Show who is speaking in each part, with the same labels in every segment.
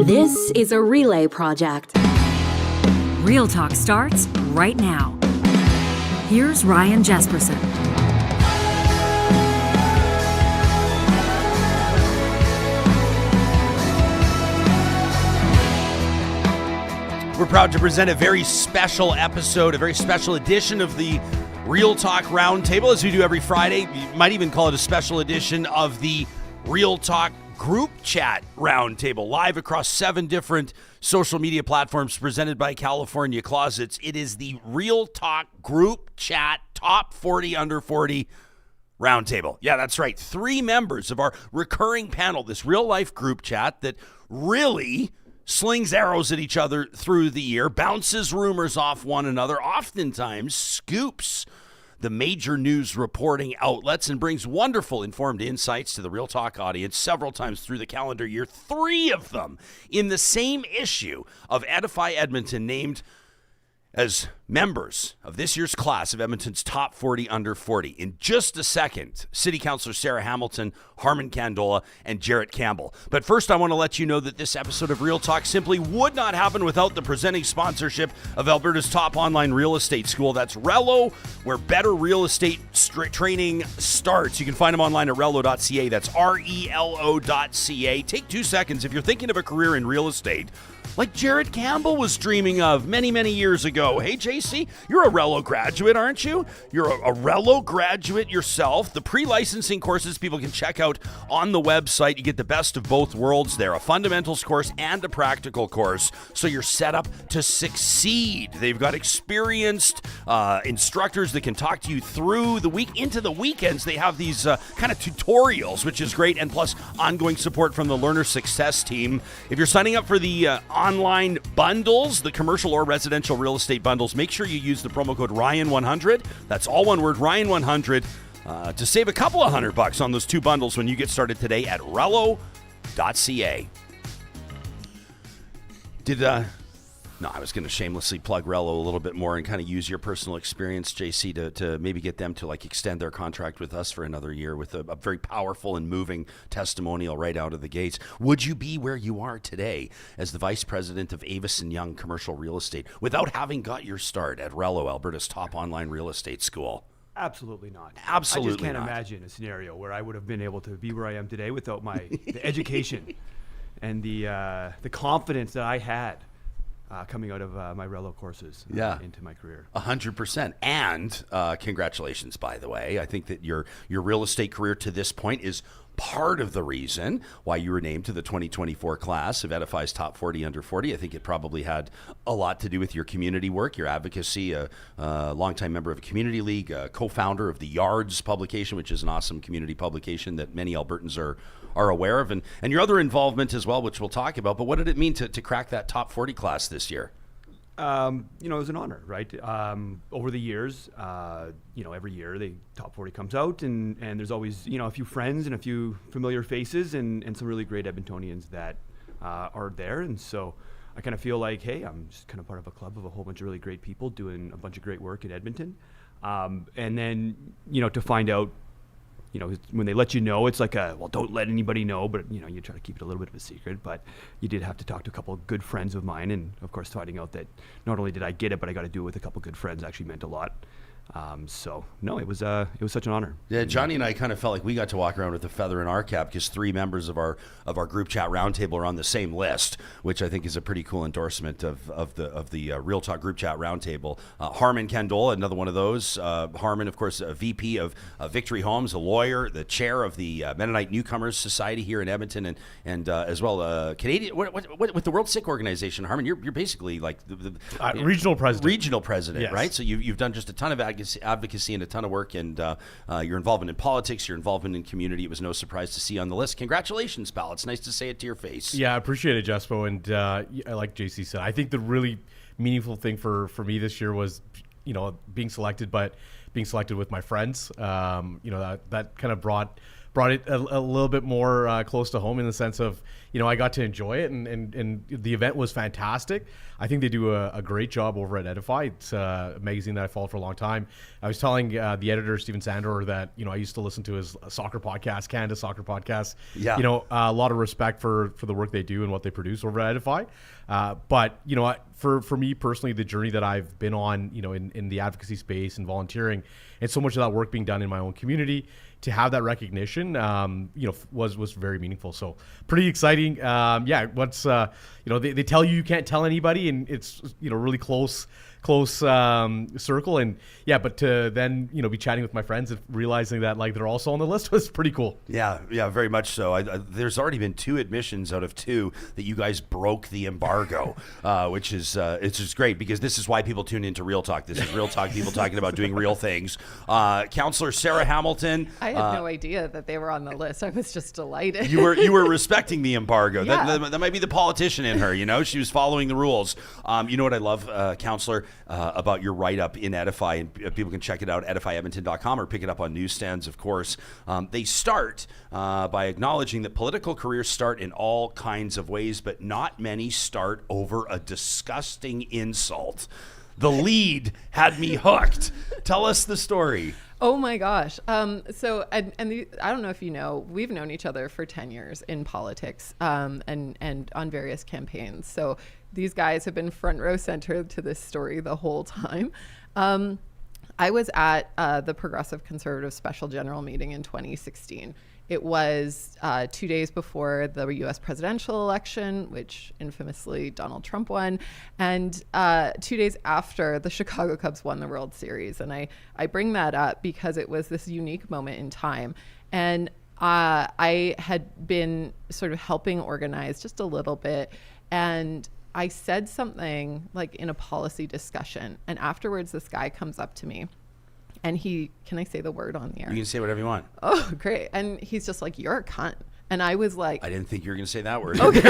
Speaker 1: This is a relay project.
Speaker 2: Real Talk starts right now. Here's Ryan Jesperson.
Speaker 3: We're proud to present a very special episode, a very special edition of the Real Talk Roundtable, as we do every Friday. You might even call it a special edition of the Real Talk Group Chat Roundtable, live across 7 different social media platforms presented by California Closets. It is the Real Talk Group Chat Top 40 Under 40 Roundtable. Yeah, that's right. 3 members of our recurring panel, this real-life group chat that really slings arrows at each other through the year, bounces rumors off one another, oftentimes scoops the major news reporting outlets, and brings wonderful informed insights to the Real Talk audience several times through the calendar year. 3 of them in the same issue of Edify Edmonton, named as members of this year's class of Edmonton's Top 40 Under 40. In just a second, City Councillor Sarah Hamilton, Harman Kandola, and Jarrett Campbell. But first, I want to let you know that this episode of Real Talk simply would not happen without the presenting sponsorship of Alberta's top online real estate school. That's Rello, where better real estate training starts. You can find them online at rello.ca. That's RELO.ca. Take 2 seconds if you're thinking of a career in real estate, like Jarrett Campbell was dreaming of many, many years ago. Hey, JC, you're a Rello graduate, aren't you? You're a Rello graduate yourself. The pre-licensing courses people can check out on the website. You get the best of both worlds there, a fundamentals course and a practical course, so you're set up to succeed. They've got experienced instructors that can talk to you through the week. Into the weekends, they have these kind of tutorials, which is great, and plus ongoing support from the learner success team. If you're signing up for the online bundles, the commercial or residential real estate bundles, make sure you use the promo code Ryan100. That's all one word, Ryan100, to save a couple of $100 on those 2 bundles when you get started today at rello.ca. No, I was going to shamelessly plug Rello a little bit more and kind of use your personal experience, JC, to maybe get them to extend their contract with us for another year with a very powerful and moving testimonial right out of the gates. Would you be where you are today as the Vice President of Avis & Young Commercial Real Estate without having got your start at Rello, Alberta's top online real estate school?
Speaker 4: Absolutely not.
Speaker 3: Absolutely
Speaker 4: I just can't
Speaker 3: not.
Speaker 4: Imagine a scenario where I would have been able to be where I am today without the education and the confidence that I had coming out of my Rello courses into my career.
Speaker 3: 100%. And congratulations, by the way. I think that your real estate career to this point is part of the reason why you were named to the 2024 class of Edify's Top 40 Under 40. I think it probably had a lot to do with your community work, your advocacy, a longtime member of a community league, a co-founder of the Yards publication, which is an awesome community publication that many Albertans are aware of, and your other involvement as well, which we'll talk about. But what did it mean to crack that top 40 class this year?
Speaker 4: It was an honor, right? Over the years, every year the top 40 comes out, and there's always, a few friends and a few familiar faces and some really great Edmontonians that are there. And so I kind of feel like, hey, I'm just kind of part of a club of a whole bunch of really great people doing a bunch of great work in Edmonton. And then, to find out, when they let you know, it's like don't let anybody know, but you try to keep it a little bit of a secret. But you did have to talk to a couple of good friends of mine, and of course finding out that not only did I get it, but I got to do it with a couple of good friends actually meant a lot. It was such an honor.
Speaker 3: Yeah, Johnny and I kind of felt like we got to walk around with a feather in our cap because 3 members of our group chat roundtable are on the same list, which I think is a pretty cool endorsement of the Real Talk group chat roundtable. Harman Kandola, another one of those. Harman, of course, a VP of Victory Homes, a lawyer, the chair of the Mennonite Newcomers Society here in Edmonton, and as well Canadian with the World Sikh Organization. Harman, you're basically like the
Speaker 5: regional president.
Speaker 3: Regional president,
Speaker 5: yes.
Speaker 3: Right? So you've done just a ton of advocacy and a ton of work, and your involvement in politics, your involvement in community. It was no surprise to see on the list. Congratulations, pal. It's nice to say it to your face.
Speaker 5: Yeah, I appreciate it, Jespo. And like JC said, I think the really meaningful thing for me this year was, being selected, but being selected with my friends. That kind of brought it a little bit more close to home in the sense of, I got to enjoy it, and the event was fantastic. I think they do a great job over at Edify. It's a magazine that I followed for a long time. I was telling the editor, Stephen Sandor, that, I used to listen to his soccer podcast, Canada Soccer Podcast.
Speaker 3: Yeah.
Speaker 5: A lot of respect for the work they do and what they produce over at Edify. But, for me personally, the journey that I've been on, in the advocacy space and volunteering, and so much of that work being done in my own community, to have that recognition, was very meaningful. So pretty exciting. Once, they tell you can't tell anybody, and it's, really close circle. And but to then, be chatting with my friends and realizing that they're also on the list was pretty cool.
Speaker 3: Yeah, very much so. There's already been 2 admissions out of 2 that you guys broke the embargo, which is it's just great, because this is why people tune into Real Talk. This is Real Talk, people talking about doing real things. Councillor Sarah Hamilton.
Speaker 6: I had no idea that they were on the list. I was just delighted.
Speaker 3: You were respecting the embargo.
Speaker 6: Yeah.
Speaker 3: That might be the politician in her. She was following the rules. You know what I love, Councillor, about your write-up in Edify, and people can check it out, edifyedmonton.com, or pick it up on newsstands, of course. They start by acknowledging that political careers start in all kinds of ways, but not many start over a disgusting insult. The lead had me hooked. Tell us the story.
Speaker 6: Oh my gosh. I don't know if you know, we've known each other for 10 years in politics, and on various campaigns. So these guys have been front row center to this story the whole time. I was at the Progressive Conservative Special General Meeting in 2016. It was 2 days before the U.S. presidential election, which infamously Donald Trump won, and 2 days after the Chicago Cubs won the World Series. And I bring that up because it was this unique moment in time. And I had been sort of helping organize just a little bit, and I said something in a policy discussion, and afterwards this guy comes up to me, and can I say the word on the air?
Speaker 3: You can say whatever you want.
Speaker 6: Oh, great. And he's just like, "You're a cunt." And I was like,
Speaker 3: I didn't think you were going to say that word.
Speaker 6: Okay.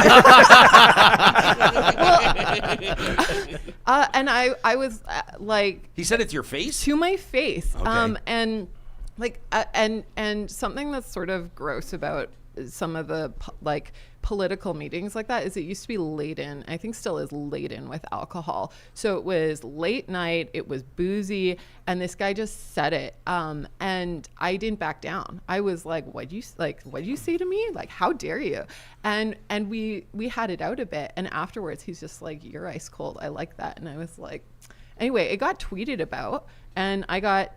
Speaker 6: And I was like,
Speaker 3: he said it to your face?
Speaker 6: to my face.
Speaker 3: Okay.
Speaker 6: And something that's sort of gross about some of the political meetings like that is it used to be laden, I think still is laden with alcohol. So it was late night, it was boozy, and this guy just said it. And I didn't back down. I was like, what'd you say to me? How dare you? And we had it out a bit. And afterwards he's just like, "You're ice cold. I like that." And I was like, anyway, it got tweeted about, and I got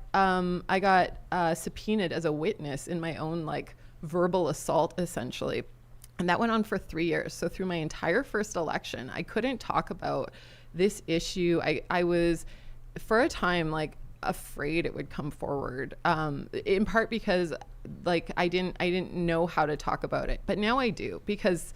Speaker 6: subpoenaed as a witness in my own verbal assault, essentially. And that went on for 3 years. So through my entire first election, I couldn't talk about this issue. I was, for a time, afraid it would come forward, in part because I didn't know how to talk about it. But now I do, because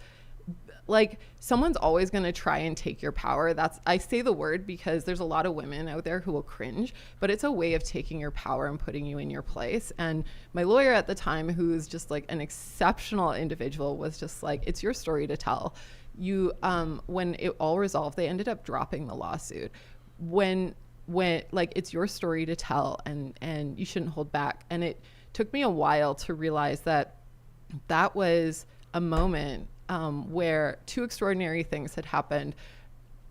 Speaker 6: someone's always going to try and take your power. I say the word because there's a lot of women out there who will cringe, but it's a way of taking your power and putting you in your place. And my lawyer at the time, who's just an exceptional individual, was just like, "It's your story to tell." When it all resolved, they ended up dropping the lawsuit. When it's your story to tell, and you shouldn't hold back. And it took me a while to realize that was a moment where 2 extraordinary things had happened.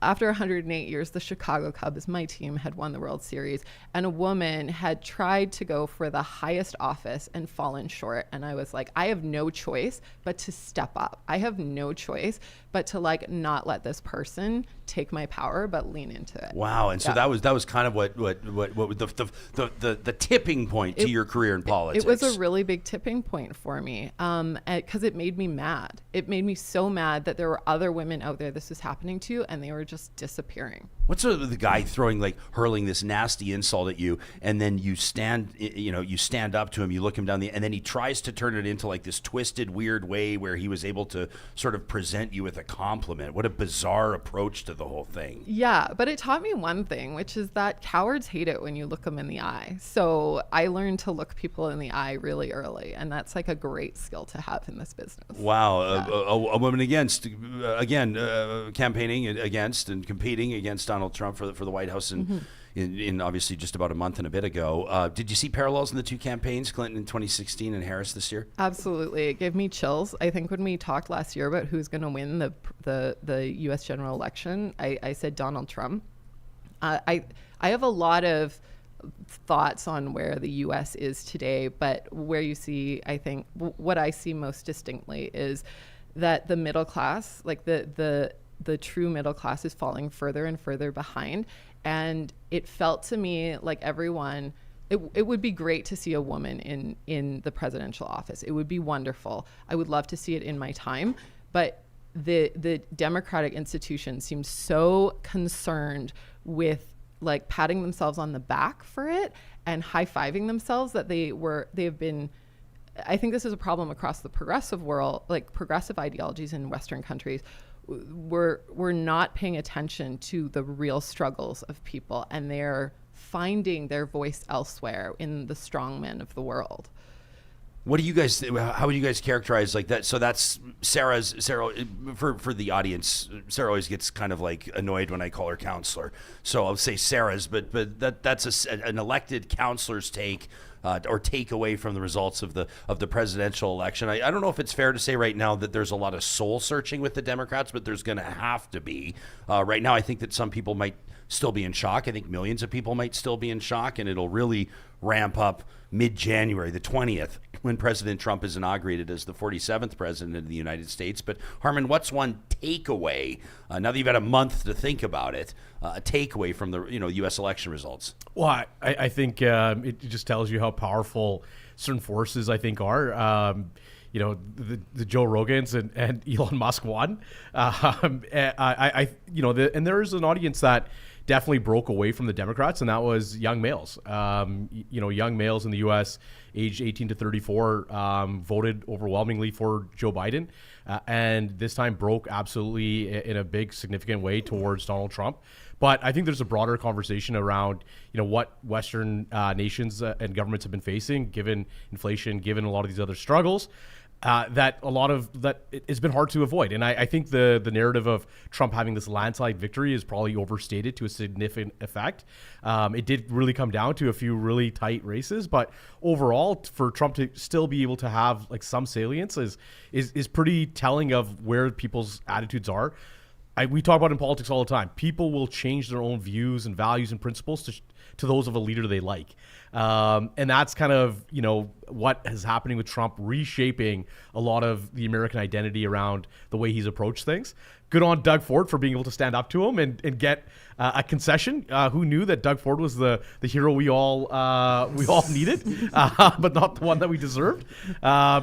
Speaker 6: After 108 years, the Chicago Cubs, my team, had won the World Series, and a woman had tried to go for the highest office and fallen short. And I was like, I have no choice but to step up. I have no choice but to not let this person take my power, but lean into it.
Speaker 3: Wow. And so that was kind of what the tipping point to your career in politics.
Speaker 6: It was a really big tipping point for me, because it made me mad. It made me so mad that there were other women out there this was happening to, and they were just disappearing.
Speaker 3: What's the guy hurling this nasty insult at you, and then you stand up to him, you look him down and then he tries to turn it into this twisted, weird way where he was able to sort of present you with a compliment. What a bizarre approach to the whole thing.
Speaker 6: Yeah, but it taught me one thing, which is that cowards hate it when you look them in the eye. So I learned to look people in the eye really early, and that's a great skill to have in this business.
Speaker 3: Wow. Yeah. A woman campaigning against and competing against Donald Trump for the White House in in obviously just about a month and a bit ago. Did you see parallels in the two campaigns, Clinton in 2016 and Harris this year?
Speaker 6: Absolutely. It gave me chills. I think when we talked last year about who's going to win the U.S. general election, I said Donald Trump. I have a lot of thoughts on where the U.S. is today, but where you see, I think, what I see most distinctly is that the middle class, like the true middle class, is falling further and further behind. And it felt to me like everyone, it would be great to see a woman in the presidential office. It would be wonderful. I would love to see it in my time. But the democratic institutions seem so concerned with like patting themselves on the back for it and high-fiving themselves that they have been, I think this is a problem across the progressive world, like progressive ideologies in Western countries. We're not paying attention to the real struggles of people, and they're finding their voice elsewhere in the strongmen of the world.
Speaker 3: What do you guys? How would you guys characterize like that? So that's Sarah. For the audience, Sarah always gets kind of like annoyed when I call her councillor. So I'll say Sarah's, but that's an elected councillor's take or take away from the results of the presidential election. I don't know if it's fair to say right now that there's a lot of soul searching with the Democrats, but there's going to have to be. Right now, I think that some people might still be in shock. I think millions of people might still be in shock, and it'll really ramp up mid-January, the 20th, when President Trump is inaugurated as the 47th president of the United States. But Harman, what's one takeaway, now that you've had a month to think about it, a takeaway from the U.S. election results?
Speaker 5: Well, I think it just tells you how powerful certain forces, I think, are. The Joe Rogans and Elon Musk won. And there is an audience that definitely broke away from the Democrats, and that was young males. Young males in the U.S. aged 18 to 34 voted overwhelmingly for Joe Biden, and this time broke absolutely in a big, significant way towards Donald Trump. But I think there's a broader conversation around, what Western nations and governments have been facing, given inflation, given a lot of these other struggles. That a lot of that it's been hard to avoid. And I think the narrative of Trump having this landslide victory is probably overstated to a significant effect. It did really come down to a few really tight races, but overall, for Trump to still be able to have like some salience is pretty telling of where people's attitudes are. We talk about in politics all the time. People will change their own views and values and principles to those of a leader they like. And that's kind of, what is happening with Trump reshaping a lot of the American identity around the way he's approached things. Good on Doug Ford for being able to stand up to him and get a concession. Who knew that Doug Ford was the hero we all needed, but not the one that we deserved.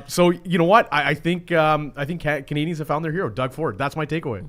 Speaker 5: So you know what? I think Canadians have found their hero, Doug Ford. That's my takeaway.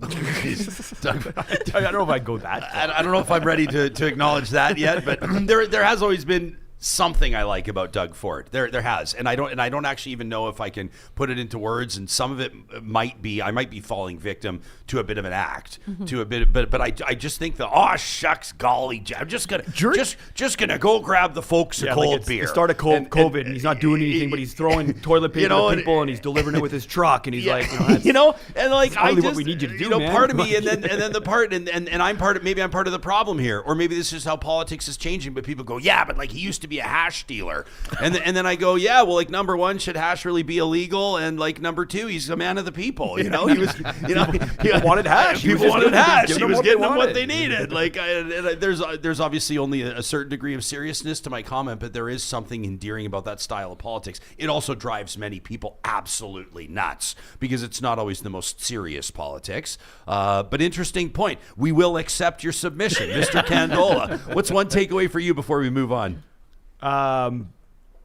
Speaker 4: I don't know if I'd go that far.
Speaker 3: I don't know if I'm ready to acknowledge that yet, but there has always been something I like about Doug Ford. There has, and I don't actually even know if I can put it into words. And some of it might be I might be falling victim to a bit of an act, to a bit. But I just think shucks, golly, I'm just gonna go grab the folks a cold beer.
Speaker 4: The start of COVID, and he's not doing anything, but he's throwing toilet paper to people, and he's delivering it with his truck, and he's
Speaker 3: and like
Speaker 4: I just what we need you to do, man.
Speaker 3: Part of me, and then the part, and I'm part of maybe I'm part of the problem here, or maybe this is how politics is changing. But people go, yeah, but like he used to be a hash dealer, and then I go, yeah, well, like number one, should hash really be illegal, and like number two, he's a man of the people. He was,
Speaker 4: people wanted hash.
Speaker 3: People wanted hash. He was getting them what they needed. Like there's obviously only a certain degree of seriousness to my comment, but there is something endearing about that style of politics. It also drives many people absolutely nuts because it's not always the most serious politics. But interesting point. We will accept your submission, Mr. Kandola. What's one takeaway for you before we move on?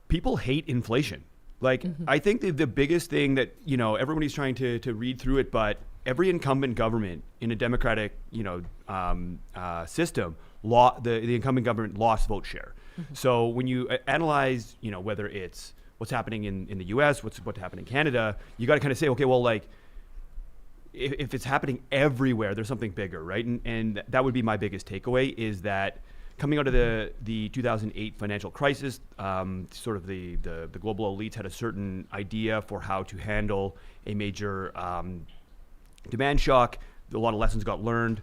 Speaker 4: People hate inflation. Like, I think the biggest thing that, everybody's trying to read through it, but every incumbent government in a democratic, system, the incumbent government lost vote share. So when you analyze, whether it's what's happening in the U.S., what's happening in Canada, you got to kind of say, okay, well, like, if it's happening everywhere, there's something bigger, right? And that would be my biggest takeaway is that coming out of the 2008 financial crisis, sort of the global elites had a certain idea for how to handle a major demand shock. A lot of lessons got learned.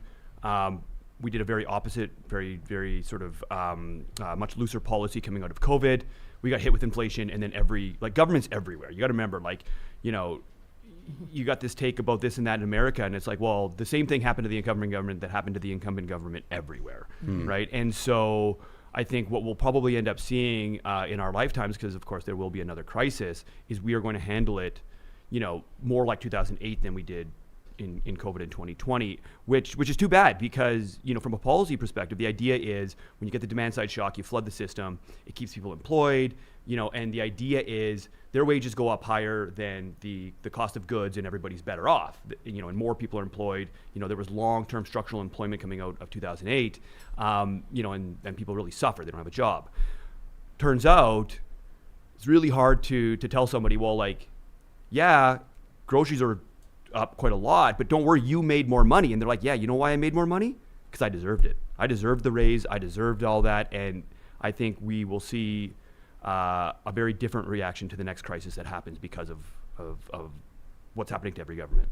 Speaker 4: we did a very opposite, very sort of much looser policy coming out of COVID. We got hit with inflation, and then government's everywhere. You got to remember, you got this take about this and that in America, and it's like, well, the same thing happened to the incumbent government that happened to the incumbent government everywhere, right? And so I think what we'll probably end up seeing in our lifetimes, because of course there will be another crisis, is we are going to handle it, more like 2008 than we did in COVID in 2020, which is too bad because, from a policy perspective, the idea is when you get the demand side shock, you flood the system, it keeps people employed, and the idea is their wages go up higher than the cost of goods and everybody's better off, and more people are employed. There was long-term structural employment coming out of 2008, and people really suffer. They don't have a job. Turns out it's really hard to tell somebody, well, yeah, groceries are up quite a lot, but don't worry, you made more money. And they're like, yeah, you know why I made more money? Because I deserved it. I deserved the raise. I deserved all that. And I think we will see a very different reaction to the next crisis that happens because of what's happening to every government.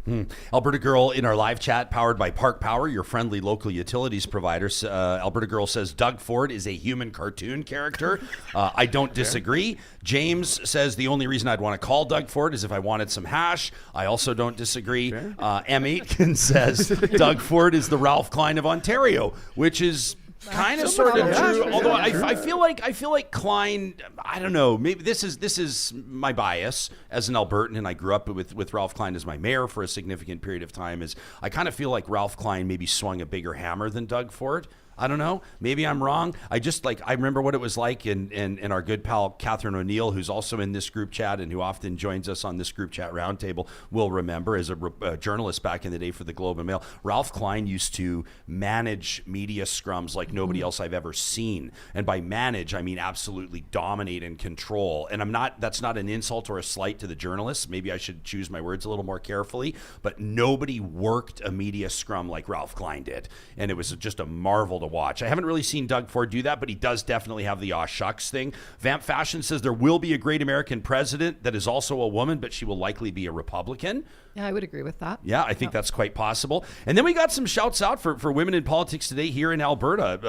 Speaker 3: Alberta Girl in our live chat, powered by Park Power, your friendly local utilities provider. Alberta Girl says Doug Ford is a human cartoon character. I don't disagree. James says the only reason I'd want to call Doug Ford is if I wanted some hash. I also don't disagree. M. Aitken says Doug Ford is the Ralph Klein of Ontario, which is kind of sort of true. Although I feel like Klein, I don't know, maybe this is my bias as an Albertan, and I grew up with Ralph Klein as my mayor for a significant period of time, is I kind of feel like Ralph Klein maybe swung a bigger hammer than Doug Ford. I don't know. Maybe I'm wrong. I remember what it was like, and our good pal Katherine O'Neill, who's also in this group chat and who often joins us on this group chat roundtable, will remember as a journalist back in the day for the Globe and Mail. Ralph Klein used to manage media scrums like nobody else I've ever seen. And by manage, I mean absolutely dominate and control. And that's not an insult or a slight to the journalists. Maybe I should choose my words a little more carefully, but nobody worked a media scrum like Ralph Klein did. And it was just a marvel to watch. I haven't really seen Doug Ford do that, but he does definitely have the aw shucks thing. Vamp Fashion says there will be a great American president that is also a woman, but she will likely be a Republican.
Speaker 6: Yeah, I would agree with that.
Speaker 3: Yeah, I think that's quite possible. And then we got some shouts out for women in politics today here in Alberta.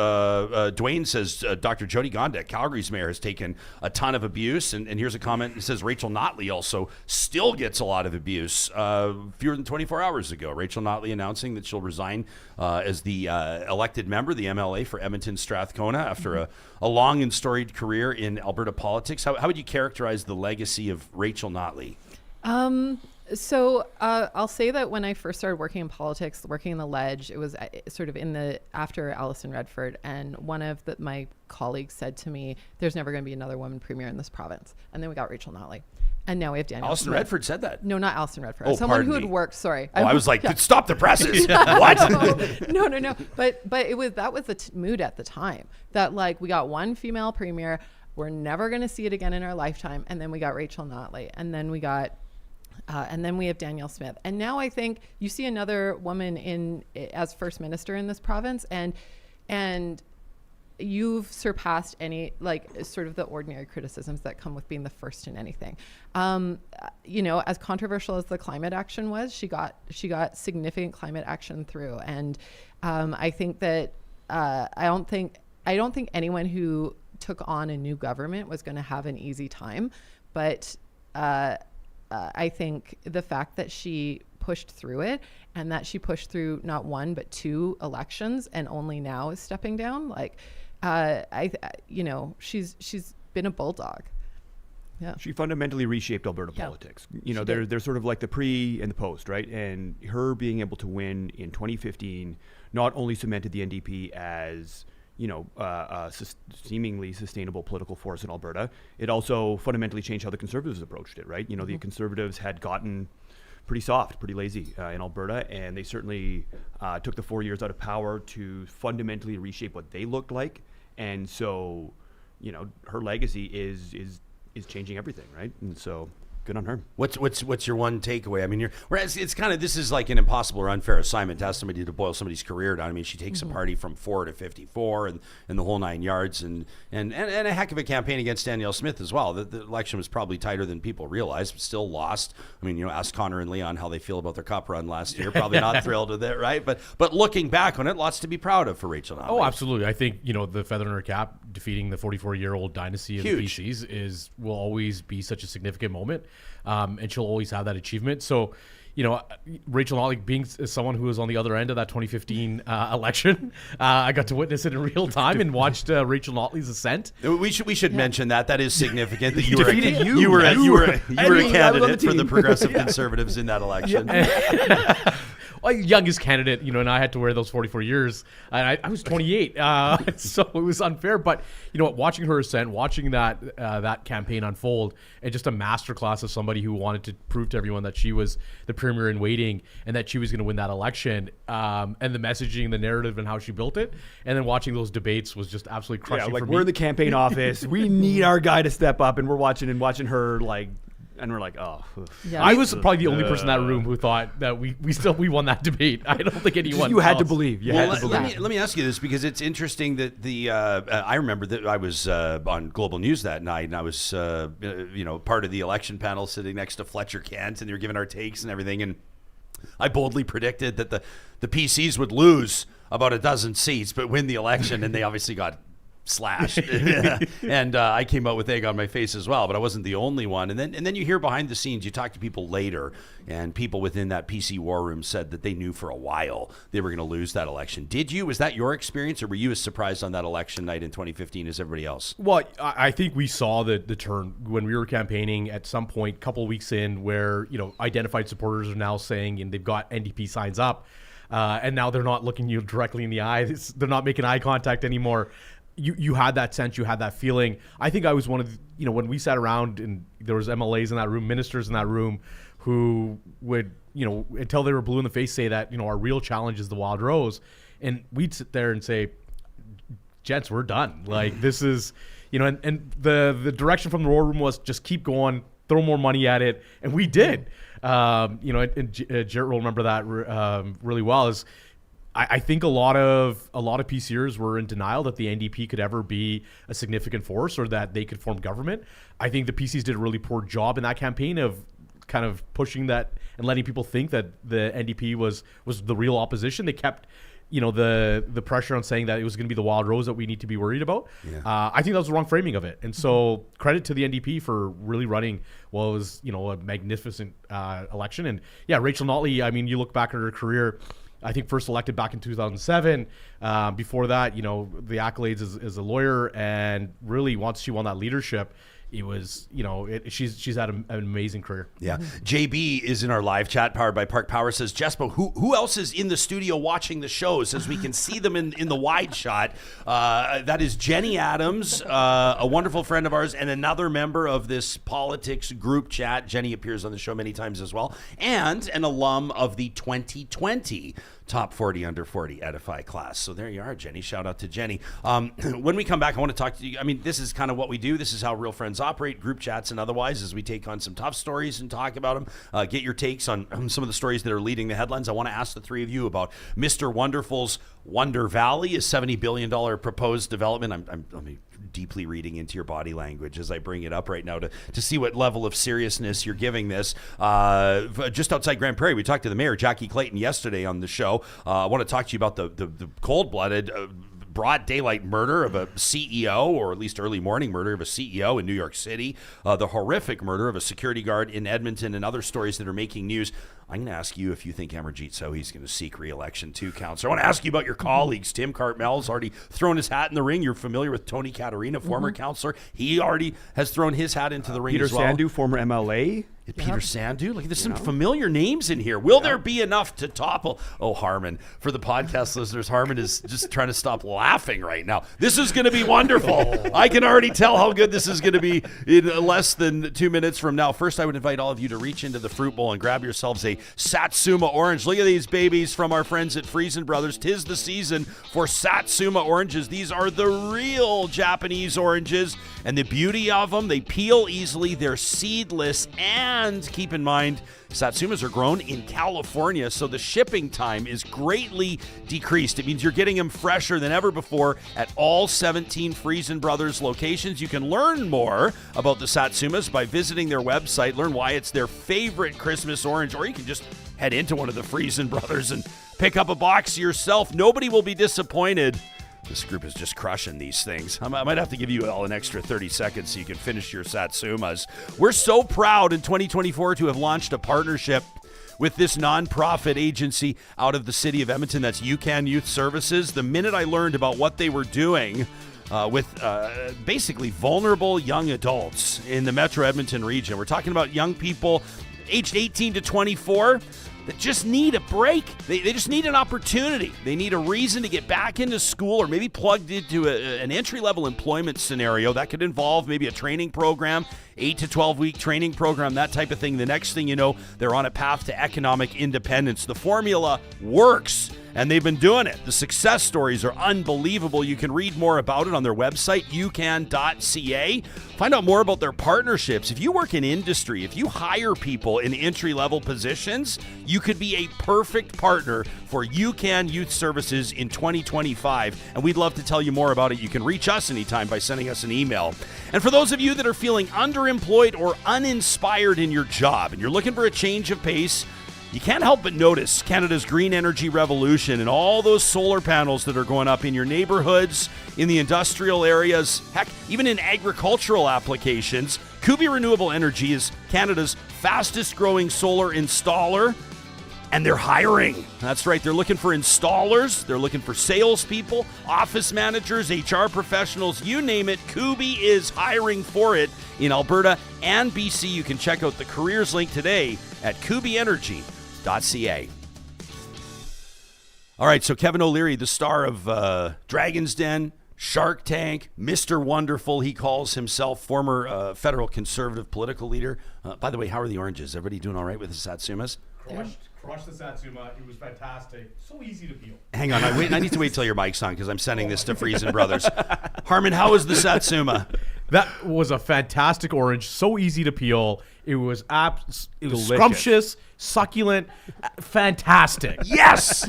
Speaker 3: Dwayne says Dr. Jody Gondek, Calgary's mayor, has taken a ton of abuse. And here's a comment. It says Rachel Notley also still gets a lot of abuse. Fewer than 24 hours ago, Rachel Notley announcing that she'll resign as the elected member, the MLA for Edmonton Strathcona, after a long and storied career in Alberta politics. How would you characterize the legacy of Rachel Notley?
Speaker 6: So I'll say that when I first started working in politics, working in the Ledge, it was sort of after Alison Redford, and one of my colleagues said to me, there's never going to be another woman premier in this province. And then we got Rachel Notley. And now we have Danielle
Speaker 3: Alison
Speaker 6: Smith.
Speaker 3: Redford said that?
Speaker 6: No, not Alison Redford.
Speaker 3: Oh,
Speaker 6: someone who
Speaker 3: pardon
Speaker 6: had
Speaker 3: me.
Speaker 6: worked, sorry.
Speaker 3: I was like, stop the presses. What?
Speaker 6: No. But that was the mood at the time, that we got one female premier, we're never going to see it again in our lifetime. And then we got Rachel Notley. And then we have Danielle Smith. And now I think you see another woman as first minister in this province, and you've surpassed any sort of the ordinary criticisms that come with being the first in anything. As controversial as the climate action was, she got significant climate action through. And I think that I don't think anyone who took on a new government was going to have an easy time, but I think the fact that she pushed through it, and that she pushed through not one but two elections, and only now is stepping down, she's been a bulldog. Yeah.
Speaker 4: She fundamentally reshaped Alberta politics. There's sort of like the pre and the post, right? And her being able to win in 2015 not only cemented the NDP as a seemingly sustainable political force in Alberta, it also fundamentally changed how the Conservatives approached it, right? The Conservatives had gotten pretty soft, pretty lazy in Alberta, and they certainly took the 4 years out of power to fundamentally reshape what they looked like. And so, her legacy is changing everything, right? And so good on her.
Speaker 3: What's your one takeaway? I mean, whereas it's kind of, this is like an impossible or unfair assignment to ask somebody to boil somebody's career down. I mean, she takes a party from 4 to 54 and the whole 9 yards, and a heck of a campaign against Danielle Smith as well. The election was probably tighter than people realized, but still lost. I mean, ask Connor and Leon how they feel about their cup run last year. Probably not thrilled with it, right? But looking back on it, lots to be proud of for Rachel Notley.
Speaker 5: Oh, absolutely. I think, the feather in her cap, defeating the 44-year-old dynasty of the PCs will always be such a significant moment. And she'll always have that achievement. So, Rachel Notley, being someone who was on the other end of that 2015 election, I got to witness it in real time and watched Rachel Notley's ascent.
Speaker 3: We should mention that is significant that you
Speaker 4: Defeated
Speaker 3: were a candidate for the Progressive Conservatives in that election.
Speaker 5: Well, youngest candidate, and I had to wear those 44 years. And I was 28, so it was unfair. But watching her ascent, watching that campaign unfold, and just a masterclass of somebody who wanted to prove to everyone that she was the premier in waiting and that she was going to win that election, and the messaging, the narrative, and how she built it, and then watching those debates was just absolutely crushing.
Speaker 4: Like
Speaker 5: for
Speaker 4: we're
Speaker 5: me.
Speaker 4: in the campaign office, we need our guy to step up, and we're watching her like. And we're like, oh.
Speaker 6: Yeah.
Speaker 5: I was probably the only person in that room who thought that we won that debate. I don't think anyone.
Speaker 4: You had to
Speaker 5: else.
Speaker 4: believe.
Speaker 3: Let me ask you this, because it's interesting that I remember that I was on Global News that night, and I was part of the election panel sitting next to Fletcher Kent, and they were giving our takes and everything, and I boldly predicted that the PCs would lose about a dozen seats but win the election, and they obviously got slashed. And I came out with egg on my face as well, but I wasn't the only one. And then you hear behind the scenes, you talk to people later, and people within that PC war room said that they knew for a while they were going to lose that election. Did you? Was that your experience, or were you as surprised on that election night in 2015 as everybody else?
Speaker 5: Well, I think we saw the turn when we were campaigning at some point, a couple of weeks in, where identified supporters are now saying, and they've got NDP signs up, and now they're not looking you directly in the eye. They're not making eye contact anymore. You had that sense, you had that feeling. I think I was one of the, when we sat around and there was MLAs in that room, ministers in that room, who would, until they were blue in the face, say that, our real challenge is the Wild Rose. And we'd sit there and say, gents, we're done. Like, this is, and the direction from the war room was just keep going, throw more money at it. And we did. And Jarrett will remember that really well, is I think a lot of PCers were in denial that the NDP could ever be a significant force or that they could form government. I think the PCs did a really poor job in that campaign of kind of pushing that and letting people think that the NDP was the real opposition. They kept, the pressure on saying that it was going to be the Wild Rose that we need to be worried about. Yeah. I think that was the wrong framing of it. And so credit to the NDP for really running what was, a magnificent election. And yeah, Rachel Notley, I mean, you look back at her career, I think first elected back in 2007. Before that, the accolades as a lawyer, and really once she won that leadership, it was, she's had an amazing career.
Speaker 3: Yeah. JB is in our live chat, powered by Park Power, says, Jespo, who else is in the studio watching the show, as we can see them in the wide shot? That is Jenny Adams, a wonderful friend of ours, and another member of this politics group chat. Jenny appears on the show many times as well, and an alum of the 2020 Top 40 Under 40 Edify class. So there you are, Jenny. Shout out to Jenny. When we come back, I want to talk to you. I mean, this is kind of what we do. This is how real friends operate, group chats and otherwise, as we take on some tough stories and talk about them. Get your takes on some of the stories that are leading the headlines. I want to ask the three of you about Mr. Wonderful's Wonder Valley, a $70 billion proposed development. I'm deeply reading into your body language as I bring it up right now to see what level of seriousness you're giving this. Just outside Grand Prairie, we talked to the mayor, Jackie Clayton, yesterday on the show. I want to talk to you about the cold-blooded broad daylight murder of a CEO, or at least early morning murder of a CEO in New York City, the horrific murder of a security guard in Edmonton, and other stories that are making news. I'm going to ask you if you think Amarjeet Sohi's going to seek re-election too, Councillor. I want to ask you about your colleagues. Tim Cartmell's already thrown his hat in the ring. You're familiar with Tony Caterina, former councillor. He already has thrown his hat into the ring as well.
Speaker 4: Peter Sandu, former MLA.
Speaker 3: Peter Sandu. Look, there's some familiar names in here. Will there be enough to topple? Oh, Harman. For the podcast listeners, Harman is just trying to stop laughing right now. This is going to be wonderful. I can already tell how good this is going to be in less than 2 minutes from now. First, I would invite all of you to reach into the fruit bowl and grab yourselves a Satsuma Orange. Look at these babies from our friends at Friesen Brothers. 'Tis the season for Satsuma oranges. These are the real Japanese oranges, and the beauty of them, they peel easily, they're seedless, and keep in mind, Satsumas are grown in California, so the shipping time is greatly decreased. It means you're getting them fresher than ever before at all 17 Friesen Brothers locations. You can learn more about the Satsumas by visiting their website, learn why it's their favorite Christmas orange, or you can just head into one of the Friesen Brothers and pick up a box yourself. Nobody will be disappointed. This group is just crushing these things. I might have to give you all an extra 30 seconds so you can finish your Satsumas. We're so proud in 2024 to have launched a partnership with this nonprofit agency out of the city of Edmonton. That's UCAN Youth Services. The minute I learned about what they were doing with basically vulnerable young adults in the Metro Edmonton region, we're talking about young people aged 18 to 24 that just need a break. They just need an opportunity. They need a reason to get back into school, or maybe plugged into an entry-level employment scenario. That could involve maybe a training program, 8 to 12-week training program, that type of thing. The next thing you know, they're on a path to economic independence. The formula works, and they've been doing it. The success stories are unbelievable. You can read more about it on their website, ucan.ca. Find out more about their partnerships. If you work in industry, if you hire people in entry-level positions, you could be a perfect partner for UCAN Youth Services in 2025, and we'd love to tell you more about it. You can reach us anytime by sending us an email. And for those of you that are feeling underemployed or uninspired in your job, and you're looking for a change of pace, you can't help but notice Canada's green energy revolution and all those solar panels that are going up in your neighborhoods, in the industrial areas, heck, even in agricultural applications. Kubi Renewable Energy is Canada's fastest growing solar installer, and they're hiring. That's right, they're looking for installers, they're looking for salespeople, office managers, HR professionals, you name it. Kubi is hiring for it in Alberta and BC. You can check out the careers link today at kubienergy.ca. All right, so Kevin O'Leary, the star of Dragon's Den, Shark Tank, Mr. Wonderful, he calls himself, former federal conservative political leader. By the way, how are the oranges? Everybody doing all right with the Satsumas?
Speaker 5: Crushed the Satsuma. It was fantastic. So easy to peel.
Speaker 3: Hang on, I need to wait till your mic's on because I'm sending this to Friesen Brothers. Harman, how was the Satsuma?
Speaker 5: That was a fantastic orange. So easy to peel. It was
Speaker 4: Delicious.
Speaker 5: scrumptious, succulent, fantastic.
Speaker 3: Yes!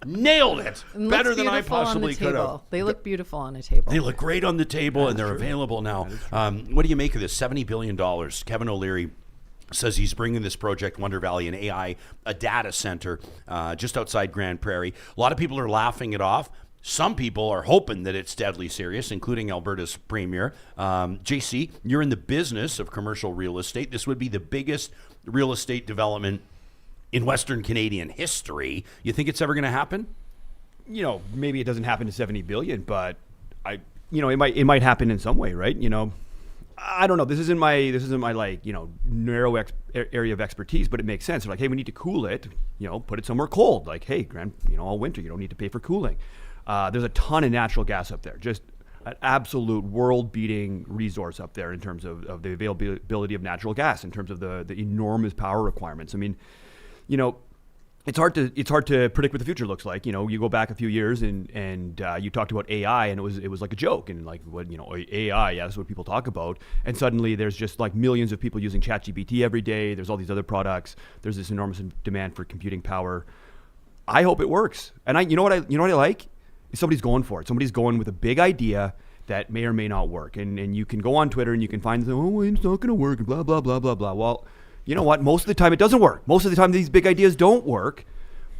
Speaker 3: Nailed it.
Speaker 6: And
Speaker 3: Better
Speaker 6: looks
Speaker 3: than I
Speaker 6: beautiful on the
Speaker 3: possibly could have.
Speaker 6: table. They look beautiful on a table.
Speaker 3: They look great on the table, and they're available now. What do you make of this? $70 billion. Kevin O'Leary says he's bringing this project, Wonder Valley, an AI, a data center just outside Grand Prairie. A lot of people are laughing it off. Some people are hoping that it's deadly serious, including Alberta's premier. JC, you're in the business of commercial real estate. This would be the biggest real estate development in Western Canadian history. You think it's ever going to happen?
Speaker 4: You know, maybe it doesn't happen to 70 billion, but it might happen in some way, right? You know, I don't know. This isn't my like, narrow area of expertise, but it makes sense. They're like, hey, we need to cool it. Put it somewhere cold. Like, hey, all winter you don't need to pay for cooling. There's a ton of natural gas up there. Just an absolute world-beating resource up there in terms of the availability of natural gas, in terms of the enormous power requirements. I mean, it's hard to predict what the future looks like. You go back a few years and you talked about AI, and it was like a joke, and like, what, AI, yeah, that's what people talk about. And suddenly there's just like millions of people using ChatGPT every day. There's all these other products. There's this enormous demand for computing power. I hope it works. And you know what I like? Is somebody's going for it. Somebody's going with a big idea that may or may not work. And you can go on Twitter and you can find, oh, it's not going to work, and blah, blah, blah, blah, blah. Well, you know what? Most of the time it doesn't work. Most of the time these big ideas don't work.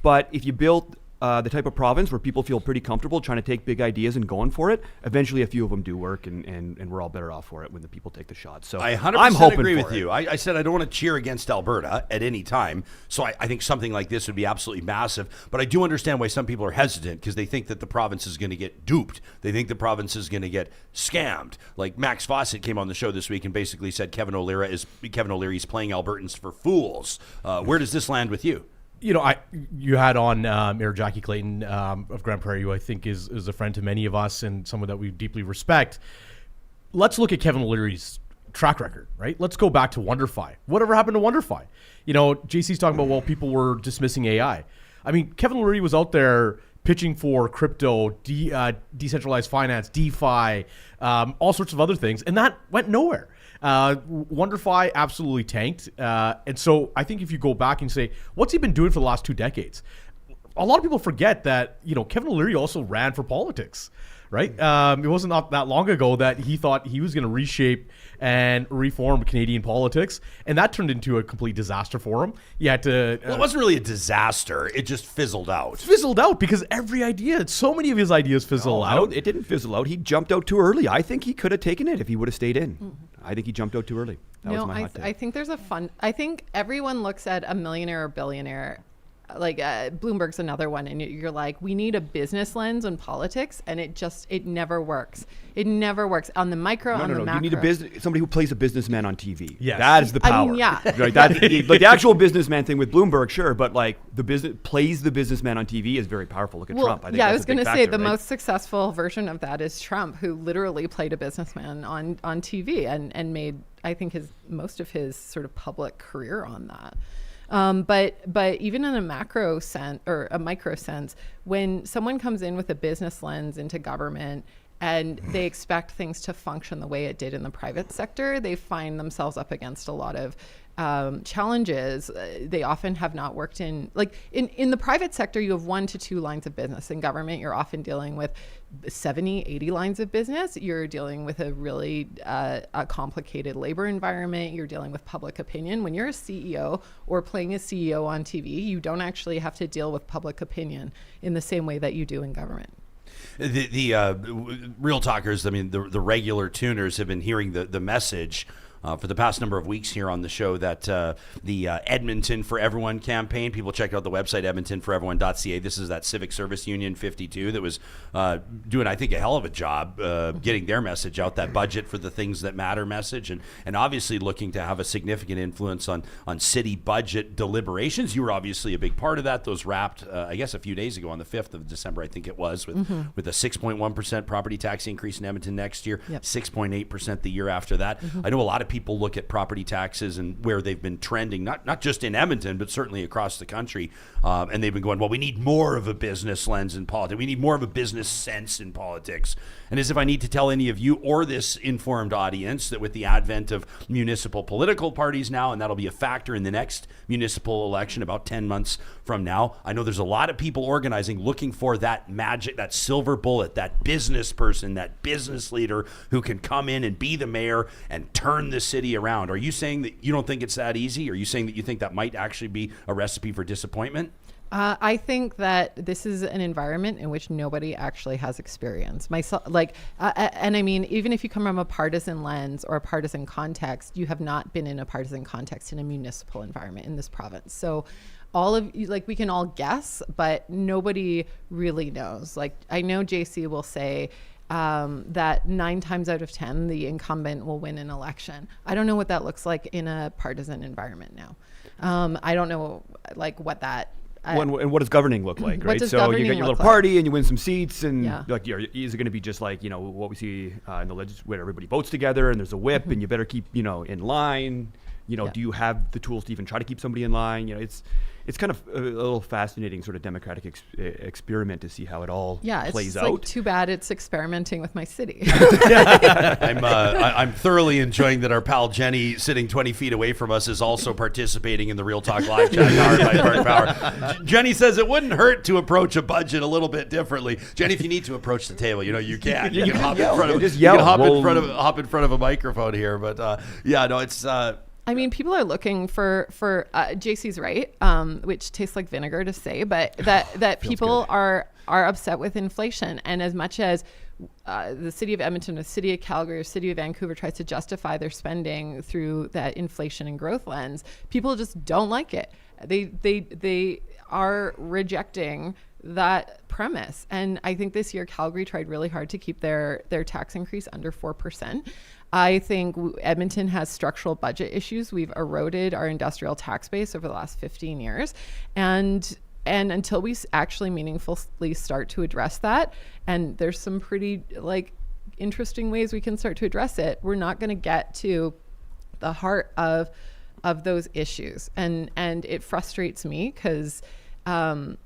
Speaker 4: But if you build the type of province where people feel pretty comfortable trying to take big ideas and going for it, eventually a few of them do work, and we're all better off for it when the people take the shot. So
Speaker 3: I 100%
Speaker 4: I'm hoping
Speaker 3: agree
Speaker 4: for
Speaker 3: with
Speaker 4: it.
Speaker 3: you. I said I don't want to cheer against Alberta at any time, so I think something like this would be absolutely massive. But I do understand why some people are hesitant, because they think that the province is going to get duped. They think the province is going to get scammed. Like Max Fawcett came on the show this week and basically said Kevin O'Leary's playing Albertans for fools. Where does this land with you?
Speaker 5: You had on Mayor Jackie Clayton of Grand Prairie, who I think is a friend to many of us and someone that we deeply respect. Let's look at Kevin O'Leary's track record, right? Let's go back to WonderFi. Whatever happened to WonderFi? You know, JC's talking about, well, people were dismissing AI. I mean, Kevin Lurie was out there pitching for crypto, decentralized finance, DeFi, all sorts of other things, and that went nowhere. WonderFi absolutely tanked. And so I think if you go back and say, what's he been doing for the last 2 decades? A lot of people forget that, you know, Kevin O'Leary also ran for politics, right? It wasn't not that long ago that he thought he was going to reshape and reform Canadian politics, and that turned into a complete disaster for him. You had to...
Speaker 3: Well, it wasn't really a disaster. It just fizzled out.
Speaker 5: Fizzled out because every idea, so many of his ideas fizzle out.
Speaker 4: It didn't fizzle out. He jumped out too early. I think he could have taken it if he would have stayed in. I think he jumped out too early. That was my hot take.
Speaker 6: I think there's I think everyone looks at a millionaire or billionaire, like Bloomberg's another one, and you're like, we need a business lens on politics, and it never works. It never works on the micro, on the macro.
Speaker 4: You need somebody who plays a businessman on TV.
Speaker 5: Yes.
Speaker 4: That is the power.
Speaker 6: I mean, yeah.
Speaker 4: Right, like the actual businessman thing with Bloomberg, sure, but like the businessman on TV is very powerful. Look at Trump. I think
Speaker 6: I was going to say
Speaker 4: factor,
Speaker 6: the
Speaker 4: right?
Speaker 6: most successful version of that is Trump, who literally played a businessman on TV and made, I think, most of his sort of public career on that. But even in a macro sense or a micro sense, when someone comes in with a business lens into government and they expect things to function the way it did in the private sector, they find themselves up against a lot of challenges. They often have not worked in the private sector, you have 1 to 2 lines of business. In government, you're often dealing with 70, 80 lines of business. You're dealing with a really a complicated labor environment. You're dealing with public opinion. When you're a CEO or playing a CEO on TV, you don't actually have to deal with public opinion in the same way that you do in government.
Speaker 3: The real talkers, I mean, the regular tuners have been hearing the message for the past number of weeks here on the show that the Edmonton for Everyone campaign, people check out the website edmontonforeveryone.ca. This is that Civic Service Union 52 that was doing, I think, a hell of a job getting their message out, that budget for the things that matter message, and obviously looking to have a significant influence on city budget deliberations. You were obviously a big part of that. Those wrapped, I guess, a few days ago on the 5th of December, I think it was, with a 6.1% property tax increase in Edmonton next year, 6.8% the year after that. I know a lot of people look at property taxes and where they've been trending, not just in Edmonton, but certainly across the country. And they've been going, well, we need more of a business lens in politics. We need more of a business sense in politics. And as if I need to tell any of you or this informed audience that with the advent of municipal political parties now, and that'll be a factor in the next municipal election about 10 months from now, I know there's a lot of people organizing looking for that magic, that silver bullet, that business person, that business leader who can come in and be the mayor and turn the city around. Are you saying that you don't think it's that easy? Are you saying that you think that might actually be a recipe for disappointment?
Speaker 6: I think that this is an environment in which nobody actually has experience. And I mean, even if you come from a partisan lens or a partisan context, you have not been in a partisan context in a municipal environment in this province. So all of you, like, we can all guess, but nobody really knows. Like, I know JC will say that 9 times out of 10, the incumbent will win an election. I don't know what that looks like in a partisan environment now. I don't know, like, what that...
Speaker 4: And what does governing look like, right?
Speaker 6: So
Speaker 4: you get your little party and you win some seats, and like, is it going to be just like, you know, what we see in the legislature where everybody votes together and there's a whip and you better keep, you know, in line? You know, do you have the tools to even try to keep somebody in line? You know, it's kind of a little fascinating sort of democratic experiment to see how it all plays out.
Speaker 6: Like, too bad it's experimenting with my city.
Speaker 3: I'm thoroughly enjoying that our pal Jenny, sitting 20 feet away from us, is also participating in the Real Talk Live chat powered by Park Power. Jenny says it wouldn't hurt to approach a budget a little bit differently. Jenny, if you need to approach the table, you know, you can. You can hop in front of hop in front of a microphone here. But it's.
Speaker 6: I mean, people are looking for JC's right, which tastes like vinegar to say, but that people are upset with inflation. And as much as the city of Edmonton, the city of Calgary, or city of Vancouver tries to justify their spending through that inflation and growth lens, people just don't like it. They are rejecting that premise. And I think this year Calgary tried really hard to keep their tax increase under 4%. I think Edmonton has structural budget issues. We've eroded our industrial tax base over the last 15 years. And until we actually meaningfully start to address that, and there's some pretty, like, interesting ways we can start to address it, we're not going to get to the heart of those issues. And it frustrates me because, I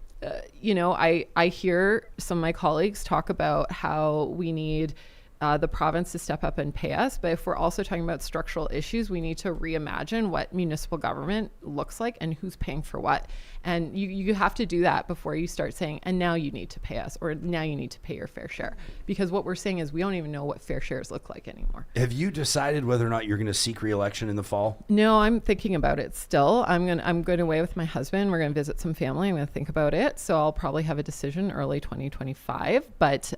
Speaker 6: hear some of my colleagues talk about how we need the province to step up and pay us. But if we're also talking about structural issues, we need to reimagine what municipal government looks like and who's paying for what. And you have to do that before you start saying, and now you need to pay us, or now you need to pay your fair share. Because what we're saying is we don't even know what fair shares look like anymore.
Speaker 3: Have you decided whether or not you're going to seek re-election in the fall?
Speaker 6: No, I'm thinking about it still. I'm going away with my husband. We're going to visit some family. I'm going to think about it. So I'll probably have a decision early 2025. But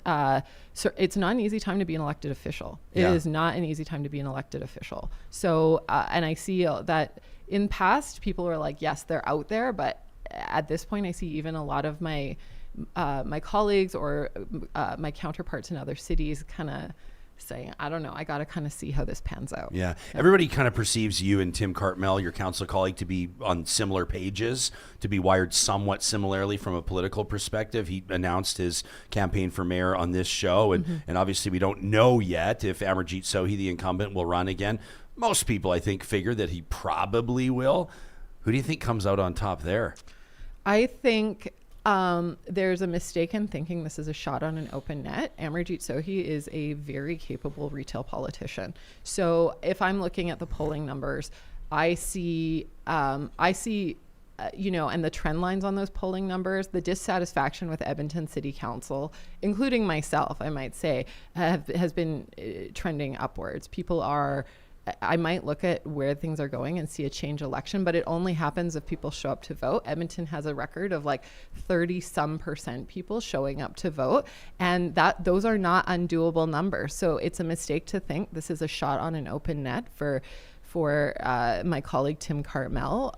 Speaker 6: so it's not an easy time to be an elected official. It is not an easy time to be an elected official. So, and I see that in past, people are like, yes, they're out there. But at this point, I see even a lot of my colleagues or my counterparts in other cities kind of saying, I don't know, I got to kind of see how this pans out.
Speaker 3: Yeah. Everybody kind of perceives you and Tim Cartmel, your council colleague, to be on similar pages, to be wired somewhat similarly from a political perspective. He announced his campaign for mayor on this show, and obviously we don't know yet if Amarjeet Sohi, the incumbent, will run again. Most people, I think, figure that he probably will. Who do you think comes out on top there?
Speaker 6: I think there's a mistake in thinking this is a shot on an open net. Amarjeet Sohi is a very capable retail politician. So if I'm looking at the polling numbers, I see, and the trend lines on those polling numbers, the dissatisfaction with Edmonton City Council, including myself, I might say, has been trending upwards. I might look at where things are going and see a change election, but it only happens if people show up to vote. Edmonton has a record of like 30% people showing up to vote, and those are not undoable numbers. So it's a mistake to think this is a shot on an open net for my colleague Tim Cartmel,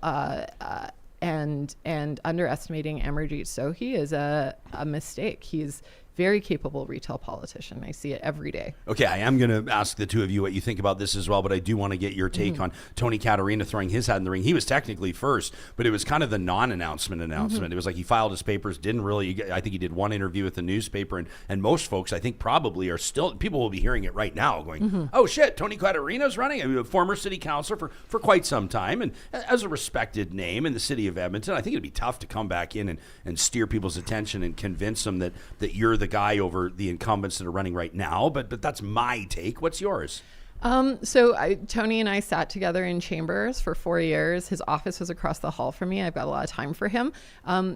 Speaker 6: and underestimating Amarjeet Sohi is a mistake. He's very capable retail politician. I see it every day. Okay,
Speaker 3: I am going to ask the two of you what you think about this as well, but I do want to get your take on Tony Katerina throwing his hat in the ring. He was technically first, but it was kind of the non-announcement. It was like he filed his papers, I think he did one interview with the newspaper, and most folks, I think, probably are still, people will be hearing it right now going, oh shit, Tony Katerina's running, a former city councillor for quite some time, and as a respected name in the city of Edmonton. I think it'd be tough to come back in and steer people's attention and convince them that you're the guy over the incumbents that are running right now, but that's my take. What's yours?
Speaker 6: Tony and I sat together in chambers for 4 years. His office was across the hall from me. I've got a lot of time for him.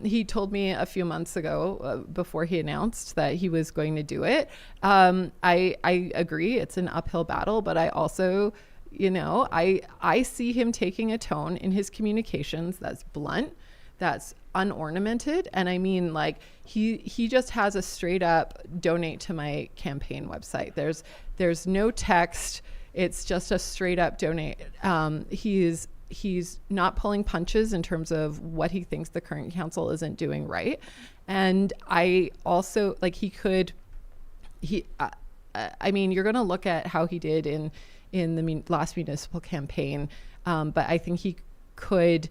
Speaker 6: He told me a few months ago, before he announced that he was going to do it. I agree, it's an uphill battle, but I also, I see him taking a tone in his communications that's blunt, that's unornamented. And I mean, like, he just has a straight up donate to my campaign website. There's no text. It's just a straight up donate. He's not pulling punches in terms of what he thinks the current council isn't doing right. And I also, like, I mean, you're going to look at how he did in the last municipal campaign. But I think he could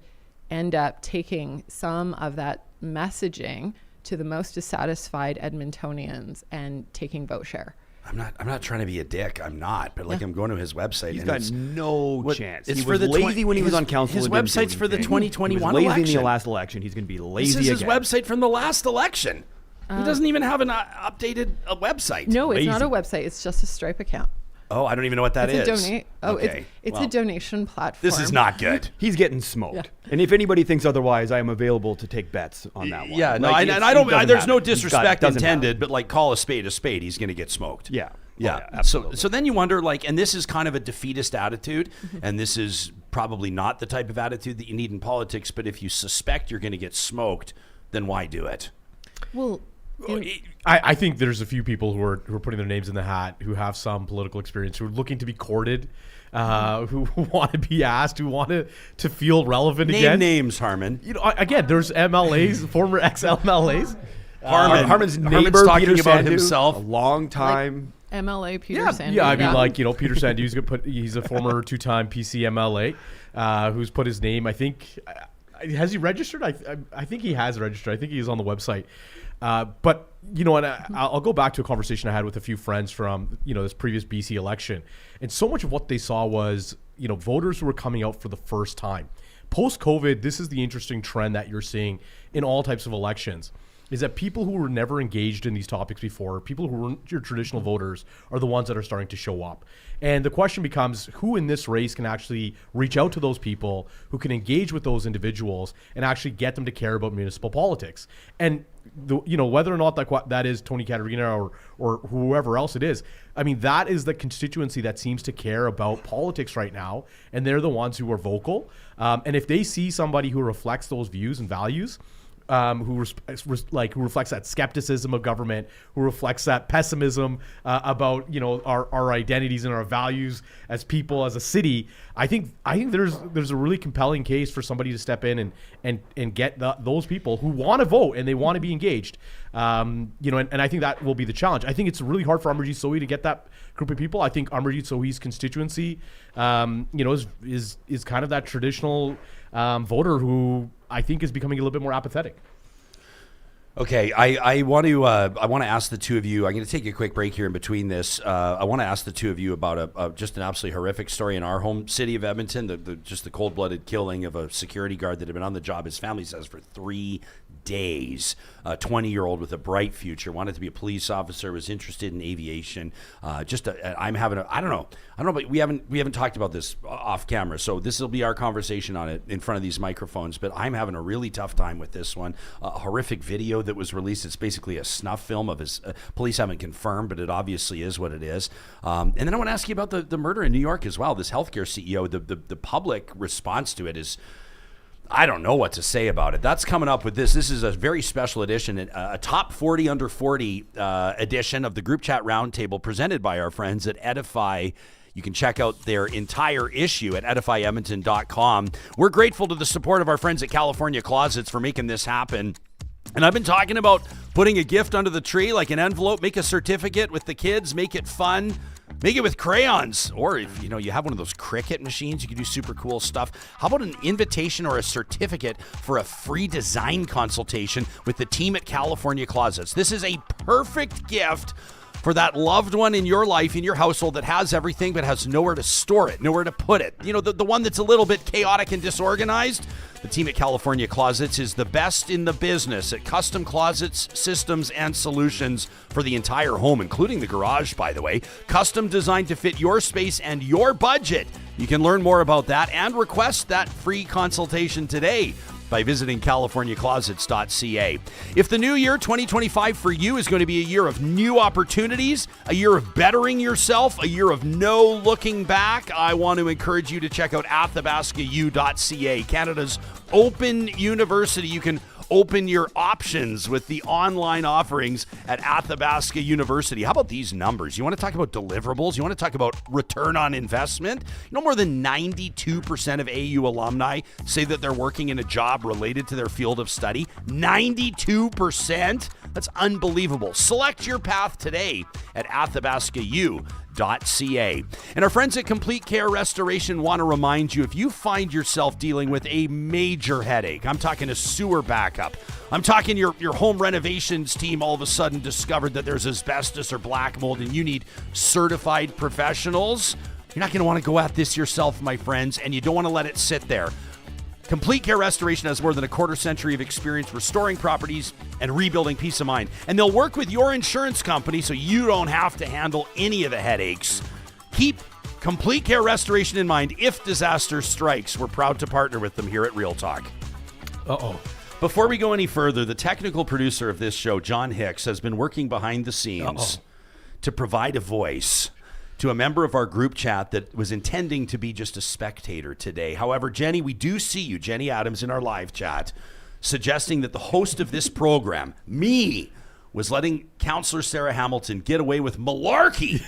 Speaker 6: end up taking some of that messaging to the most dissatisfied Edmontonians and taking vote share.
Speaker 3: I'm not trying to be a dick. I'm not, but I'm going to his website.
Speaker 4: He's got no chance.
Speaker 3: It's
Speaker 4: he
Speaker 3: for
Speaker 4: was
Speaker 3: the
Speaker 4: lazy when he was on council.
Speaker 3: His website's for the 2021
Speaker 4: he was lazy
Speaker 3: election.
Speaker 4: in the last election. He's going to be lazy
Speaker 3: again. This is
Speaker 4: again.
Speaker 3: his website from the last election. He doesn't even have an updated website.
Speaker 6: No, it's not a website. It's just a Stripe account.
Speaker 3: Oh, I don't even know what that is.
Speaker 6: It's a donation platform.
Speaker 3: This is not good.
Speaker 4: He's getting smoked.
Speaker 6: Yeah.
Speaker 4: And if anybody thinks otherwise, I am available to take bets on that one.
Speaker 3: Yeah, no, and I don't. There's no disrespect intended, but like, call a spade a spade. He's going to get smoked.
Speaker 4: Yeah.
Speaker 3: Yeah.
Speaker 4: Absolutely.
Speaker 3: So then you wonder, like, and this is kind of a defeatist attitude, and this is probably not the type of attitude that you need in politics. But if you suspect you're going to get smoked, then why do it?
Speaker 6: Well,
Speaker 5: I think there's a few people who are putting their names in the hat, who have some political experience, who are looking to be courted, who want to be asked, who want to feel relevant again.
Speaker 3: Name names, Harman.
Speaker 5: Again, there's MLAs, former ex-MLAs.
Speaker 4: Harman's neighbor,
Speaker 3: talking
Speaker 4: Peter
Speaker 3: about
Speaker 4: Sandu,
Speaker 3: himself.
Speaker 4: a long time.
Speaker 6: like MLA Peter Sandu.
Speaker 5: Yeah, I mean, Peter Sandu, he's a former two-time PC MLA who's put his name, I think, has he registered? I think he has registered. I think he's on the website. But you know what? I'll go back to a conversation I had with a few friends from this previous BC election, and so much of what they saw was voters who were coming out for the first time. Post-COVID, this is the interesting trend that you're seeing in all types of elections, is that people who were never engaged in these topics before, people who weren't your traditional voters, are the ones that are starting to show up. And the question becomes, who in this race can actually reach out to those people, who can engage with those individuals and actually get them to care about municipal politics? And whether or not that is Tony Caterina or whoever else it is, I mean, that is the constituency that seems to care about politics right now, and they're the ones who are vocal. And if they see somebody who reflects those views and values, who reflects that skepticism of government, who reflects that pessimism about our identities and our values as people, as a city, I think there's a really compelling case for somebody to step in and get those people who want to vote and they want to be engaged. And I think that will be the challenge. I think it's really hard for Amarjeet Sohi to get that group of people. I think Amarjeet Sohi's constituency, is kind of that traditional voter who I think is becoming a little bit more apathetic.
Speaker 3: Okay, I want to ask the two of you. I'm going to take a quick break here in between this. I want to ask the two of you about just an absolutely horrific story in our home city of Edmonton. Just the cold-blooded killing of a security guard that had been on the job, his family says, for 3 days. A 20-year-old with a bright future, wanted to be a police officer, was interested in aviation. I don't know, but we haven't talked about this off camera, so this will be our conversation on it in front of these microphones. But I'm having a really tough time with this one. A horrific video that was released. It's basically a snuff film of his. Police haven't confirmed, but it obviously is what it is. And then I want to ask you about the murder in New York as well. This healthcare CEO. The public response to it is, I don't know what to say about it. That's coming up with this. This is a very special edition, a top 40 under 40 edition of the Group Chat Roundtable presented by our friends at Edify. You can check out their entire issue at edifyedmonton.com. We're grateful to the support of our friends at California Closets for making this happen. And I've been talking about putting a gift under the tree, like an envelope, make a certificate with the kids, make it fun. Make it with crayons, or if you have one of those Cricut machines, you can do super cool stuff. How about an invitation or a certificate for a free design consultation with the team at California Closets? This is a perfect gift for that loved one in your life, in your household, that has everything but has nowhere to store it, nowhere to put it. The one that's a little bit chaotic and disorganized. The team at California Closets is the best in the business at custom closets, systems, and solutions for the entire home, including the garage, by the way. Custom designed to fit your space and your budget. You can learn more about that and request that free consultation today by visiting californiaclosets.ca. If the new year 2025 for you is going to be a year of new opportunities, a year of bettering yourself, a year of no looking back, I want to encourage you to check out athabascau.ca, Canada's open university. You can open your options with the online offerings at Athabasca University. How about these numbers? You want to talk about deliverables? You want to talk about return on investment? More than 92% of AU alumni say that they're working in a job related to their field of study. 92%? That's unbelievable. Select your path today at athabascau.ca. And our friends at Complete Care Restoration want to remind you, if you find yourself dealing with a major headache, I'm talking a sewer backup, I'm talking your home renovations team all of a sudden discovered that there's asbestos or black mold and you need certified professionals, you're not going to want to go at this yourself, my friends, and you don't want to let it sit there. Complete Care Restoration has more than a quarter century of experience restoring properties and rebuilding peace of mind. And they'll work with your insurance company so you don't have to handle any of the headaches. Keep Complete Care Restoration in mind if disaster strikes. We're proud to partner with them here at Real Talk. Before we go any further, the technical producer of this show, John Hicks, has been working behind the scenes to provide a voice to a member of our group chat that was intending to be just a spectator today. However, Jenny, we do see you, Jenny Adams, in our live chat, suggesting that the host of this program, me, was letting Councillor Sarah Hamilton get away with malarkey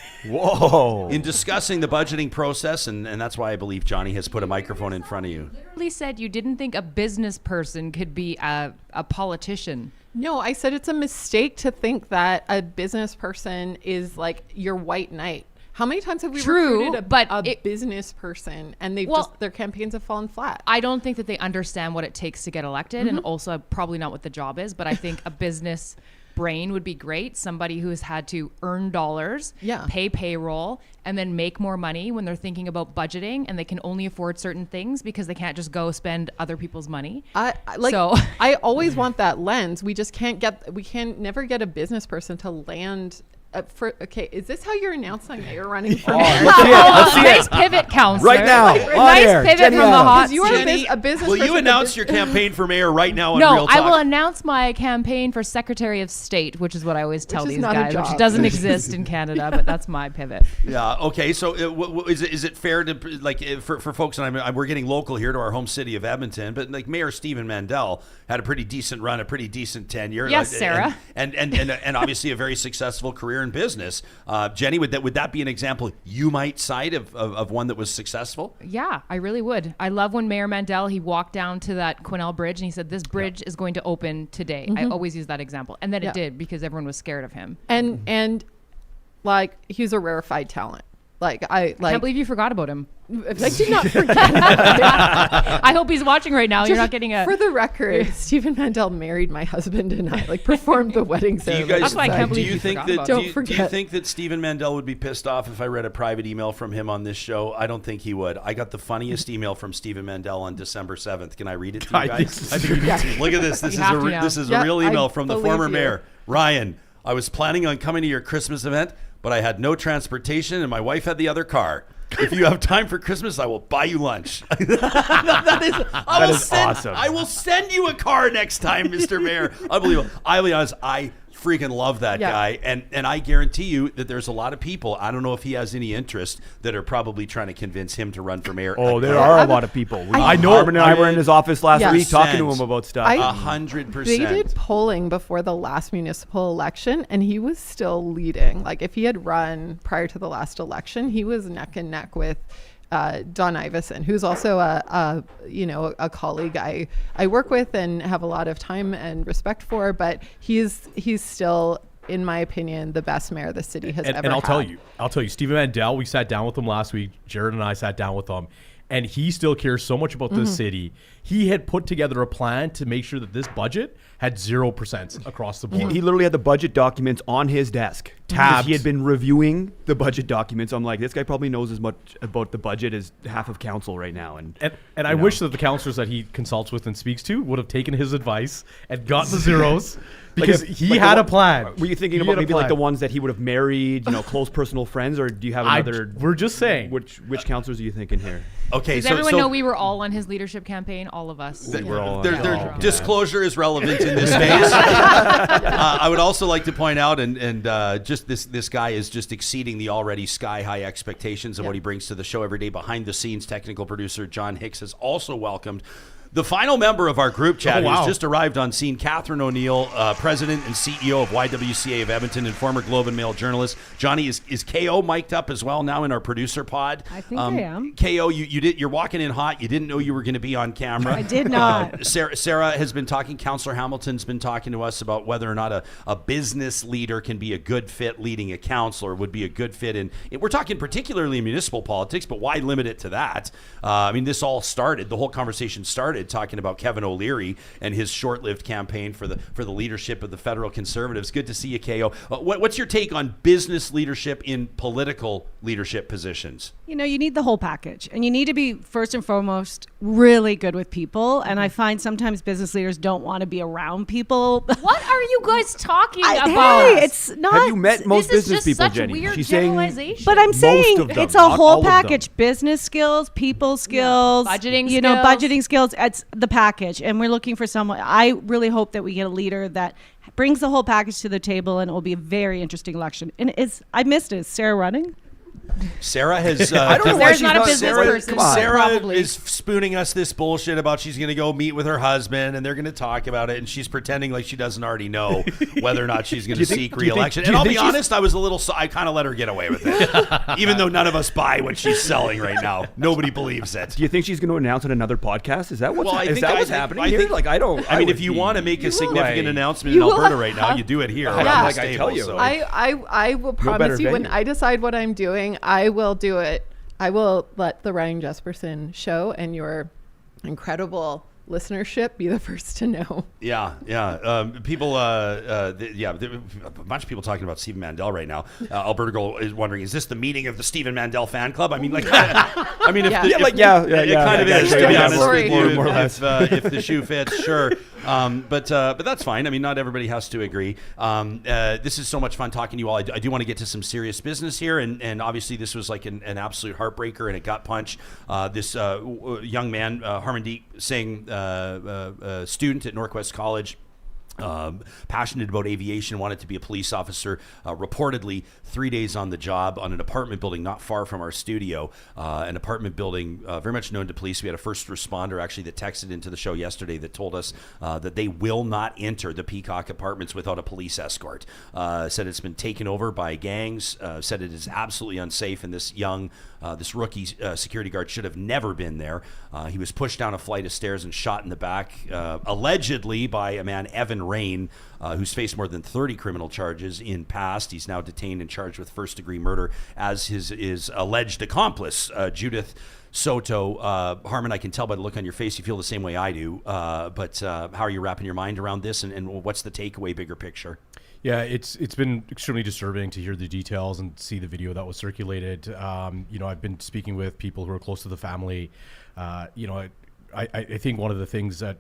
Speaker 3: in discussing the budgeting process, and that's why I believe Johnny has put a microphone in front of you.
Speaker 7: Literally said you didn't think a business person could be a politician.
Speaker 6: No, I said it's a mistake to think that a business person is like your white knight. How many times have we recruited a business person and their campaigns have fallen flat?
Speaker 7: I don't think that they understand what it takes to get elected, and also probably not what the job is, but I think a business brain would be great. Somebody who's had to earn dollars, pay payroll, and then make more money when they're thinking about budgeting, and they can only afford certain things because they can't just go spend other people's money.
Speaker 6: I always want that lens. We just we can never get a business person to land. Is this how you're announcing that you're running for mayor?
Speaker 7: Nice pivot, councillor.
Speaker 4: Right now.
Speaker 7: Nice pivot
Speaker 4: Jenny
Speaker 7: from the hot
Speaker 6: You are
Speaker 7: seat.
Speaker 6: a business
Speaker 3: Will
Speaker 6: person.
Speaker 3: you announce your campaign for mayor right now on
Speaker 7: No,
Speaker 3: Real Talk?
Speaker 7: I will announce my campaign for Secretary of State, which is what I always tell
Speaker 6: Which is
Speaker 7: these
Speaker 6: not a
Speaker 7: guys,
Speaker 6: job.
Speaker 7: which doesn't exist in Canada, but that's my pivot.
Speaker 3: Yeah. Okay. So, is it fair to for folks, and we're getting local here to our home city of Edmonton, but like Mayor Stephen Mandel had a pretty decent run, a pretty decent tenure.
Speaker 7: Yes, Sarah.
Speaker 3: And obviously a very successful career in business. Jenny, would that be an example you might cite of one that was successful?
Speaker 7: Yeah, I really would. I love when Mayor Mandel, he walked down to that Quesnel Bridge and he said, this bridge is going to open today. I always use that example. And then it did, because everyone was scared of him.
Speaker 6: And like, he's a rarefied talent. I
Speaker 7: can't believe you forgot about him.
Speaker 6: I did not forget.
Speaker 7: I hope he's watching right now. You're not getting a...
Speaker 6: For the record, Stephen Mandel married my husband and I, performed the wedding ceremony.
Speaker 7: That's why I can't believe
Speaker 3: do you
Speaker 7: you
Speaker 3: think
Speaker 7: forgot
Speaker 3: that
Speaker 7: about
Speaker 3: do you think that Stephen Mandel would be pissed off if I read a private email from him on this show? I don't think he would. I got the funniest email from Stephen Mandel on December 7th. Can I read it to you guys?
Speaker 5: I think you need to.
Speaker 3: Look at this. This is a real email from the former mayor. Ryan, I was planning on coming to your Christmas event, but I had no transportation and my wife had the other car. If you have time for Christmas, I will buy you lunch. That is awesome. I will send you a car next time, Mr. Mayor. Unbelievable. I'll be honest, I freaking love that guy. And I guarantee you that there's a lot of people, I don't know if he has any interest, that are probably trying to convince him to run for mayor.
Speaker 4: Oh, there are a lot of people.
Speaker 6: I
Speaker 4: know. Harman and I were in his office last week talking to him about stuff.
Speaker 3: 100%.
Speaker 6: They did polling before the last municipal election, and he was still leading. If he had run prior to the last election, he was neck and neck with Don Iveson, who's also a colleague I work with and have a lot of time and respect for, but he's still, in my opinion, the best mayor the city has ever had.
Speaker 5: And I'll tell you, Stephen Mandel, we sat down with him last week. Jared and I sat down with him, and he still cares so much about this city. He had put together a plan to make sure that this budget had 0% across the board.
Speaker 4: He literally had the budget documents on his desk.
Speaker 5: Tabbed.
Speaker 4: He had been reviewing the budget documents. I'm like, this guy probably knows as much about the budget as half of council right now. And
Speaker 5: I wish that the councillors that he consults with and speaks to would have taken his advice and gotten the zeros. Because he had a plan.
Speaker 4: Were you thinking about maybe the ones that he would have married, close personal friends, or do you have another?
Speaker 5: We're just saying.
Speaker 4: Which councilors are you thinking here?
Speaker 3: Okay,
Speaker 7: Does everyone know we were all on his leadership campaign? All of us.
Speaker 4: We're all.
Speaker 3: Their disclosure is relevant in this space. I would also like to point out, and just this guy is just exceeding the already sky high expectations of what he brings to the show every day. Behind the scenes, technical producer John Hicks has also welcomed the final member of our group chat who's just arrived on scene, Katherine O'Neill, President and CEO of YWCA of Edmonton and former Globe and Mail journalist. Johnny, is KO mic'd up as well now in our producer pod?
Speaker 8: I think I am.
Speaker 3: KO, you're walking in hot. You didn't know you were going to be on camera.
Speaker 8: I did not.
Speaker 3: Sarah has been talking, Councillor Hamilton's been talking to us about whether or not a business leader can be a good fit leading a council, or would be a good fit in, we're talking particularly in municipal politics, but why limit it to that? This all started, the whole conversation started talking about Kevin O'Leary and his short-lived campaign for the leadership of the federal Conservatives. Good to see you, KO. What's your take on business leadership in political leadership positions?
Speaker 8: You need the whole package, and you need to be first and foremost really good with people. And I find sometimes business leaders don't want to be around people.
Speaker 7: What are you guys talking about?
Speaker 8: Hey, it's not.
Speaker 4: Have you met most
Speaker 7: this
Speaker 4: business
Speaker 7: is just
Speaker 4: people,
Speaker 7: such
Speaker 4: Jenny?
Speaker 7: weird
Speaker 4: She's saying,
Speaker 7: generalization.
Speaker 8: But I'm saying
Speaker 4: of them,
Speaker 8: it's a
Speaker 4: not all
Speaker 8: whole
Speaker 4: of them.
Speaker 8: package: business skills, people skills,
Speaker 7: Budgeting
Speaker 8: budgeting skills. It's the package, and we're looking for someone. I really hope that we get a leader that brings the whole package to the table, and it will be a very interesting election. And I missed it. Is Sarah running?
Speaker 3: Sarah has.
Speaker 4: I don't know why
Speaker 7: Sarah's
Speaker 4: she's
Speaker 7: not a
Speaker 4: not.
Speaker 7: business
Speaker 4: Sarah,
Speaker 7: person.
Speaker 4: come on.
Speaker 3: Sarah
Speaker 7: Probably.
Speaker 3: is spooning us this bullshit about she's going to go meet with her husband and they're going to talk about it, and she's pretending like she doesn't already know whether or not she's going to seek re-election. And I'll be honest, I was a little. I kind of let her get away with it, even though none of us buy what she's selling right now. Nobody believes it.
Speaker 4: Do you think she's going to announce on another podcast? Is that what's,
Speaker 3: Well, I
Speaker 4: is
Speaker 3: think-
Speaker 4: that
Speaker 3: I
Speaker 4: what's
Speaker 3: think-
Speaker 4: happening
Speaker 3: I
Speaker 4: here?
Speaker 3: think-
Speaker 4: Like, I don't.
Speaker 3: I mean,
Speaker 4: would
Speaker 3: if you
Speaker 4: be-
Speaker 3: want to make a significant
Speaker 4: Right.
Speaker 3: announcement
Speaker 6: You
Speaker 3: in
Speaker 6: will
Speaker 3: Alberta right now, you do it here. around
Speaker 6: Yeah.
Speaker 3: the
Speaker 6: Like
Speaker 4: I
Speaker 3: stable,
Speaker 4: tell you.
Speaker 3: so.
Speaker 6: I will
Speaker 4: better
Speaker 6: promise you when
Speaker 4: venue.
Speaker 6: I decide what I'm doing, I will do it. I will let the Ryan Jesperson show and your incredible listenership be the first to know.
Speaker 3: Yeah. People, a bunch of people talking about Stephen Mandel right now. Alberta Girl is wondering, is this the meeting of the Stephen Mandel fan club? I mean, like, it kind of is, to be honest with you,
Speaker 4: more or less.
Speaker 3: if the shoe fits, sure. But that's fine. I mean, not everybody has to agree. This is so much fun talking to you all. I do want to get to some serious business here, and obviously this was like an absolute heartbreaker and a gut punch. This young man, Harmandeep Singh, student at Northwest College, passionate about aviation, wanted to be a police officer, reportedly 3 days on the job on an apartment building not far from our studio, an apartment building very much known to police. We had a first responder actually that texted into the show yesterday that told us that they will not enter the Peacock Apartments without a police escort. Said it's been taken over by gangs, said it is absolutely unsafe, and this rookie security guard should have never been there. He was pushed down a flight of stairs and shot in the back, allegedly by a man, Evan Rain, who's faced more than 30 criminal charges in past. He's now detained and charged with first-degree murder as his alleged accomplice, Judith Soto. Harman, I can tell by the look on your face you feel the same way I do. But how are you wrapping your mind around this, and what's the takeaway, bigger picture?
Speaker 5: Yeah, it's been extremely disturbing to hear the details and see the video that was circulated. I've been speaking with people who are close to the family. I think one of the things that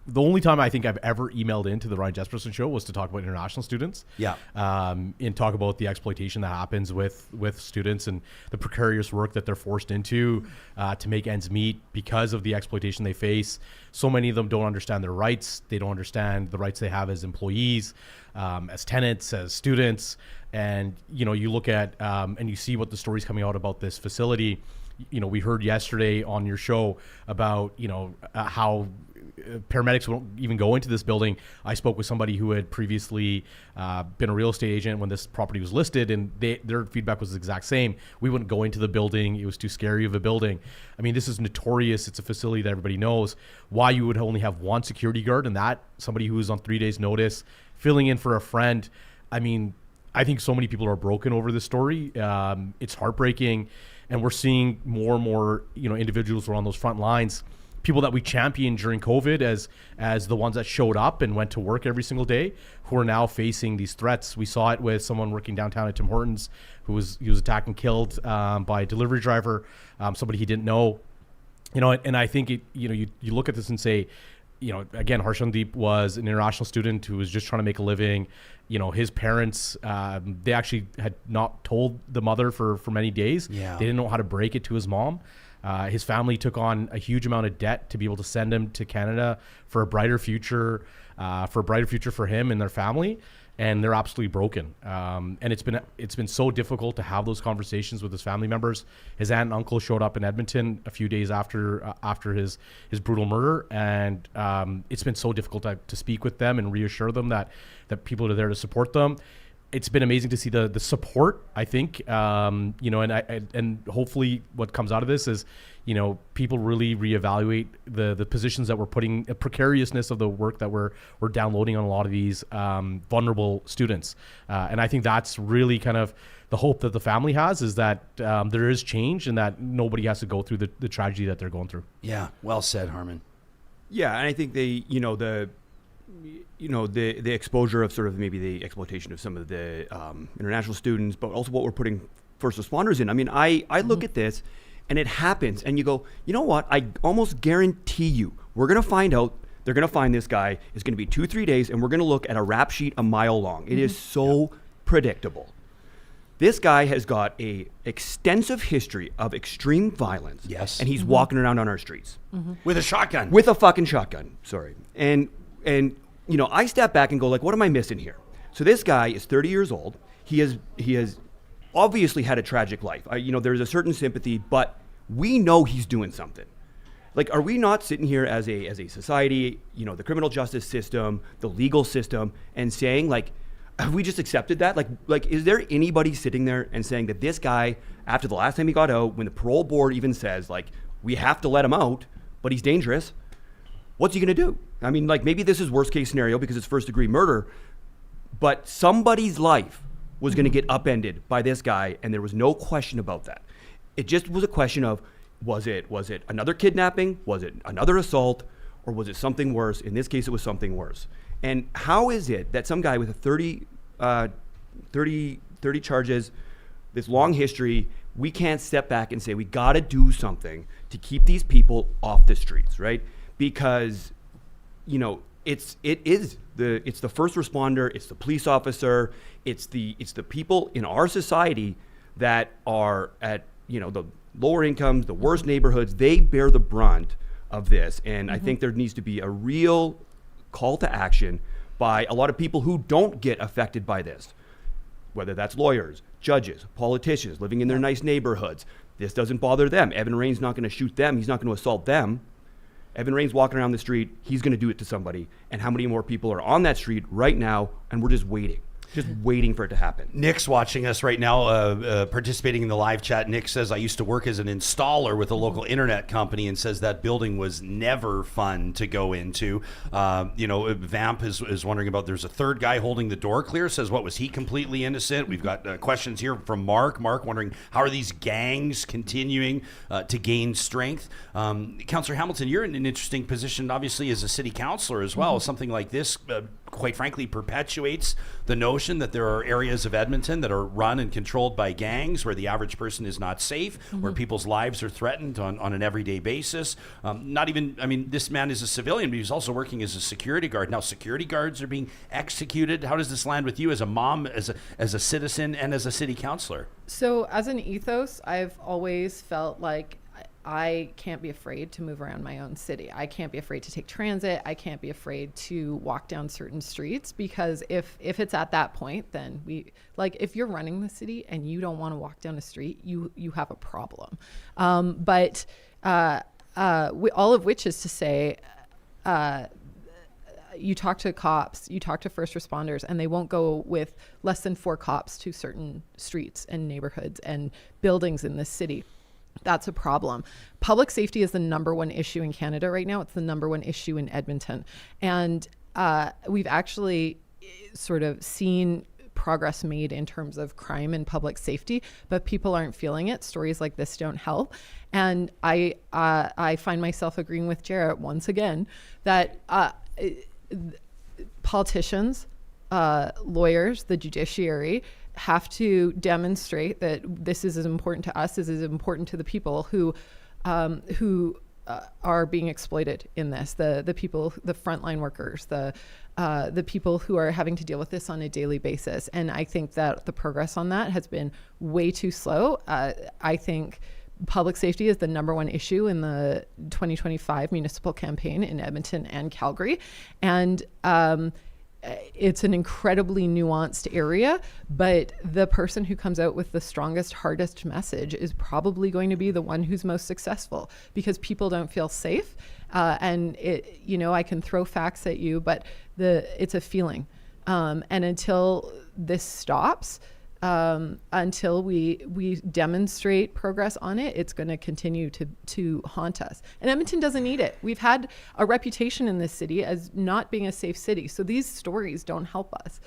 Speaker 5: the only time I think I've ever emailed into the Ryan Jesperson show was to talk about international students. Yeah. And talk about the exploitation that happens with students and the precarious work that they're forced into to make ends meet because of the exploitation they face. So many of them don't understand their rights. They don't understand the rights they have as employees, as tenants, as students. And, you look at and you see what the stories coming out about this facility. We heard yesterday on your show about, how paramedics won't even go into this building. I spoke with somebody who had previously been a real estate agent when this property was listed, and their feedback was the exact same. We wouldn't go into the building. It was too scary of a building. I mean, this is notorious. It's a facility that everybody knows. Why you would only have one security guard, and that somebody who is on 3 days notice, filling in for a friend. I mean, I think so many people are broken over this story. It's heartbreaking, and we're seeing more and more, individuals who are on those front lines, people that we championed during COVID as the ones that showed up and went to work every single day, who are now facing these threats. We saw it with someone working downtown at Tim Hortons he was attacked and killed by a delivery driver, somebody he didn't know. And I think you look at this and say, again, Harshandeep was an international student who was just trying to make a living. His parents, they actually had not told the mother for many days. Yeah. They didn't know how to break it to his mom. His family took on a huge amount of debt to be able to send him to Canada for a brighter future for him and their family. And they're absolutely broken. And it's been so difficult to have those conversations with his family members. His aunt and uncle showed up in Edmonton a few days after his brutal murder, and it's been so difficult to speak with them and reassure them that people are there to support them. It's been amazing to see the support, I think, and hopefully what comes out of this is, people really reevaluate the positions that we're putting, the precariousness of the work that we're downloading on a lot of these vulnerable students. And I think that's really kind of the hope that the family has, is that there is change and that nobody has to go through the tragedy that they're going through.
Speaker 3: Yeah, well said, Harman.
Speaker 4: Yeah, and I think the exposure of sort of maybe the exploitation of some of the international students, but also what we're putting first responders in. I mean, I look at this and it happens and you go, you know what? I almost guarantee you we're going to find out, they're going to find this guy. It's going to be 2-3 days and we're going to look at a rap sheet a mile long. It is so predictable. This guy has got a extensive history of extreme violence. Yes. And he's walking around on our streets.
Speaker 3: With a shotgun.
Speaker 4: With a fucking shotgun. Sorry. And I step back and go, like, what am I missing here? So this guy is 30 years old. He has obviously had a tragic life. There's a certain sympathy, but we know he's doing something. Like, are we not sitting here as a society, the criminal justice system, the legal system, and saying, like, have we just accepted that? Like, is there anybody sitting there and saying that this guy, after the last time he got out, when the parole board even says, like, we have to let him out, but he's dangerous, what's he going to do? I mean, like, maybe this is worst case scenario because it's first degree murder, but somebody's life was going to get upended by this guy, and there was no question about that. It just was a question of, was it another kidnapping? Was it another assault? or was it something worse? In this case, it was something worse. And how is it that some guy with a 30 charges, this long history, we can't step back and say we got to do something to keep these people off the streets, right? Because, it's the first responder, it's the police officer, it's the people in our society that are at the lower incomes, the worst neighborhoods. They bear the brunt of this, and I think there needs to be a real call to action by a lot of people who don't get affected by this, whether that's lawyers, judges, politicians living in their nice neighborhoods. This doesn't bother them. Evan Rain's not going to shoot them. He's not going to assault them. Evan Rain's walking around the street. He's going to do it to somebody. And how many more people are on that street right now, and we're just waiting for it to happen.
Speaker 3: Nick's watching us right now, participating in the live chat. Nick says, I used to work as an installer with a local internet company, and says that building was never fun to go into. Vamp is wondering about, there's a third guy holding the door clear, says, what, was he completely innocent? We've got questions here from Mark wondering, how are these gangs continuing to gain strength? Councillor Hamilton, you're in an interesting position, obviously, as a city councillor as well. Something like this, quite frankly, perpetuates the notion that there are areas of Edmonton that are run and controlled by gangs, where the average person is not safe, where people's lives are threatened on an everyday basis. This man is a civilian, but he's also working as a security guard. Now, security guards are being executed. How does this land with you as a mom, as a citizen, and as a city councillor?
Speaker 6: So as an ethos, I've always felt like I can't be afraid to move around my own city. I can't be afraid to take transit. I can't be afraid to walk down certain streets, because if it's at that point, then if you're running the city and you don't want to walk down a street, you have a problem. All of which is to say, you talk to cops, you talk to first responders, and they won't go with less than 4 cops to certain streets and neighborhoods and buildings in this city. That's a problem. Public safety is the number one issue in Canada right now. It's the number one issue in Edmonton. And we've actually sort of seen progress made in terms of crime and public safety, but people aren't feeling it. Stories like this don't help. And I find myself agreeing with Jarrett once again that politicians, lawyers, the judiciary have to demonstrate that this is as important to us as is important to the people who are being exploited in this, the people, the frontline workers, the people who are having to deal with this on a daily basis. And I think that the progress on that has been way too slow. I think public safety is the number one issue in the 2025 municipal campaign in Edmonton and Calgary. And it's an incredibly nuanced area, but the person who comes out with the strongest, hardest message is probably going to be the one who's most successful, because people don't feel safe. And I can throw facts at you, but it's a feeling. And until this stops, until we demonstrate progress on it, it's going to continue to haunt us. And Edmonton doesn't need it. We've had a reputation in this city as not being a safe city. So these stories don't help us,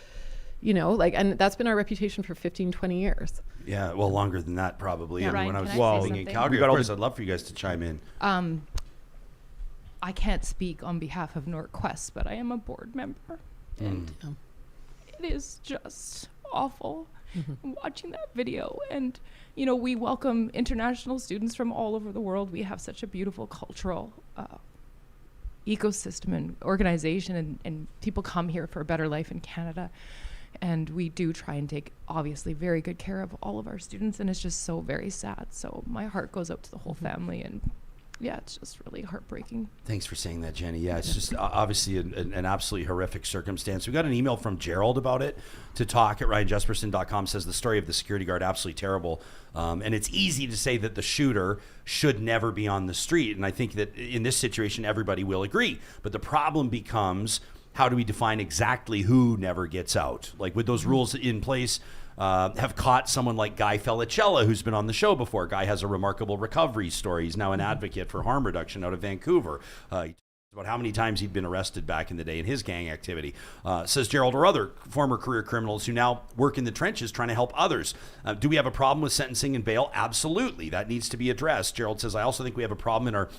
Speaker 6: and that's been our reputation for 15, 20 years.
Speaker 3: Yeah, well, longer than that probably.
Speaker 7: Yeah,
Speaker 3: Ryan, when I was living in
Speaker 7: something?
Speaker 3: Calgary, of course, I'd love for you guys to chime in.
Speaker 7: I can't speak on behalf of Norquest, but I am a board member. And it is just awful. Watching that video, and we welcome international students from all over the world. We have such a beautiful cultural ecosystem and organization, and people come here for a better life in Canada, and we do try and take obviously very good care of all of our students, and it's just so very sad. So my heart goes out to the whole family, and yeah, it's just really heartbreaking.
Speaker 3: Thanks for saying that, Jenny. Yeah, it's just obviously an absolutely horrific circumstance. We got an email from Gerald about it to talk at ryanjesperson.com. Says the story of the security guard, absolutely terrible. And it's easy to say that the shooter should never be on the street. And I think that in this situation, everybody will agree. But the problem becomes, how do we define exactly who never gets out? Like, with those rules in place, have caught someone like Guy Felicella, who's been on the show before. Guy has a remarkable recovery story. He's now an advocate for harm reduction out of Vancouver. About how many times he'd been arrested back in the day in his gang activity, says Gerald, or other former career criminals who now work in the trenches trying to help others. Do we have a problem with sentencing and bail? Absolutely. That needs to be addressed. Gerald says, I also think we have a problem in our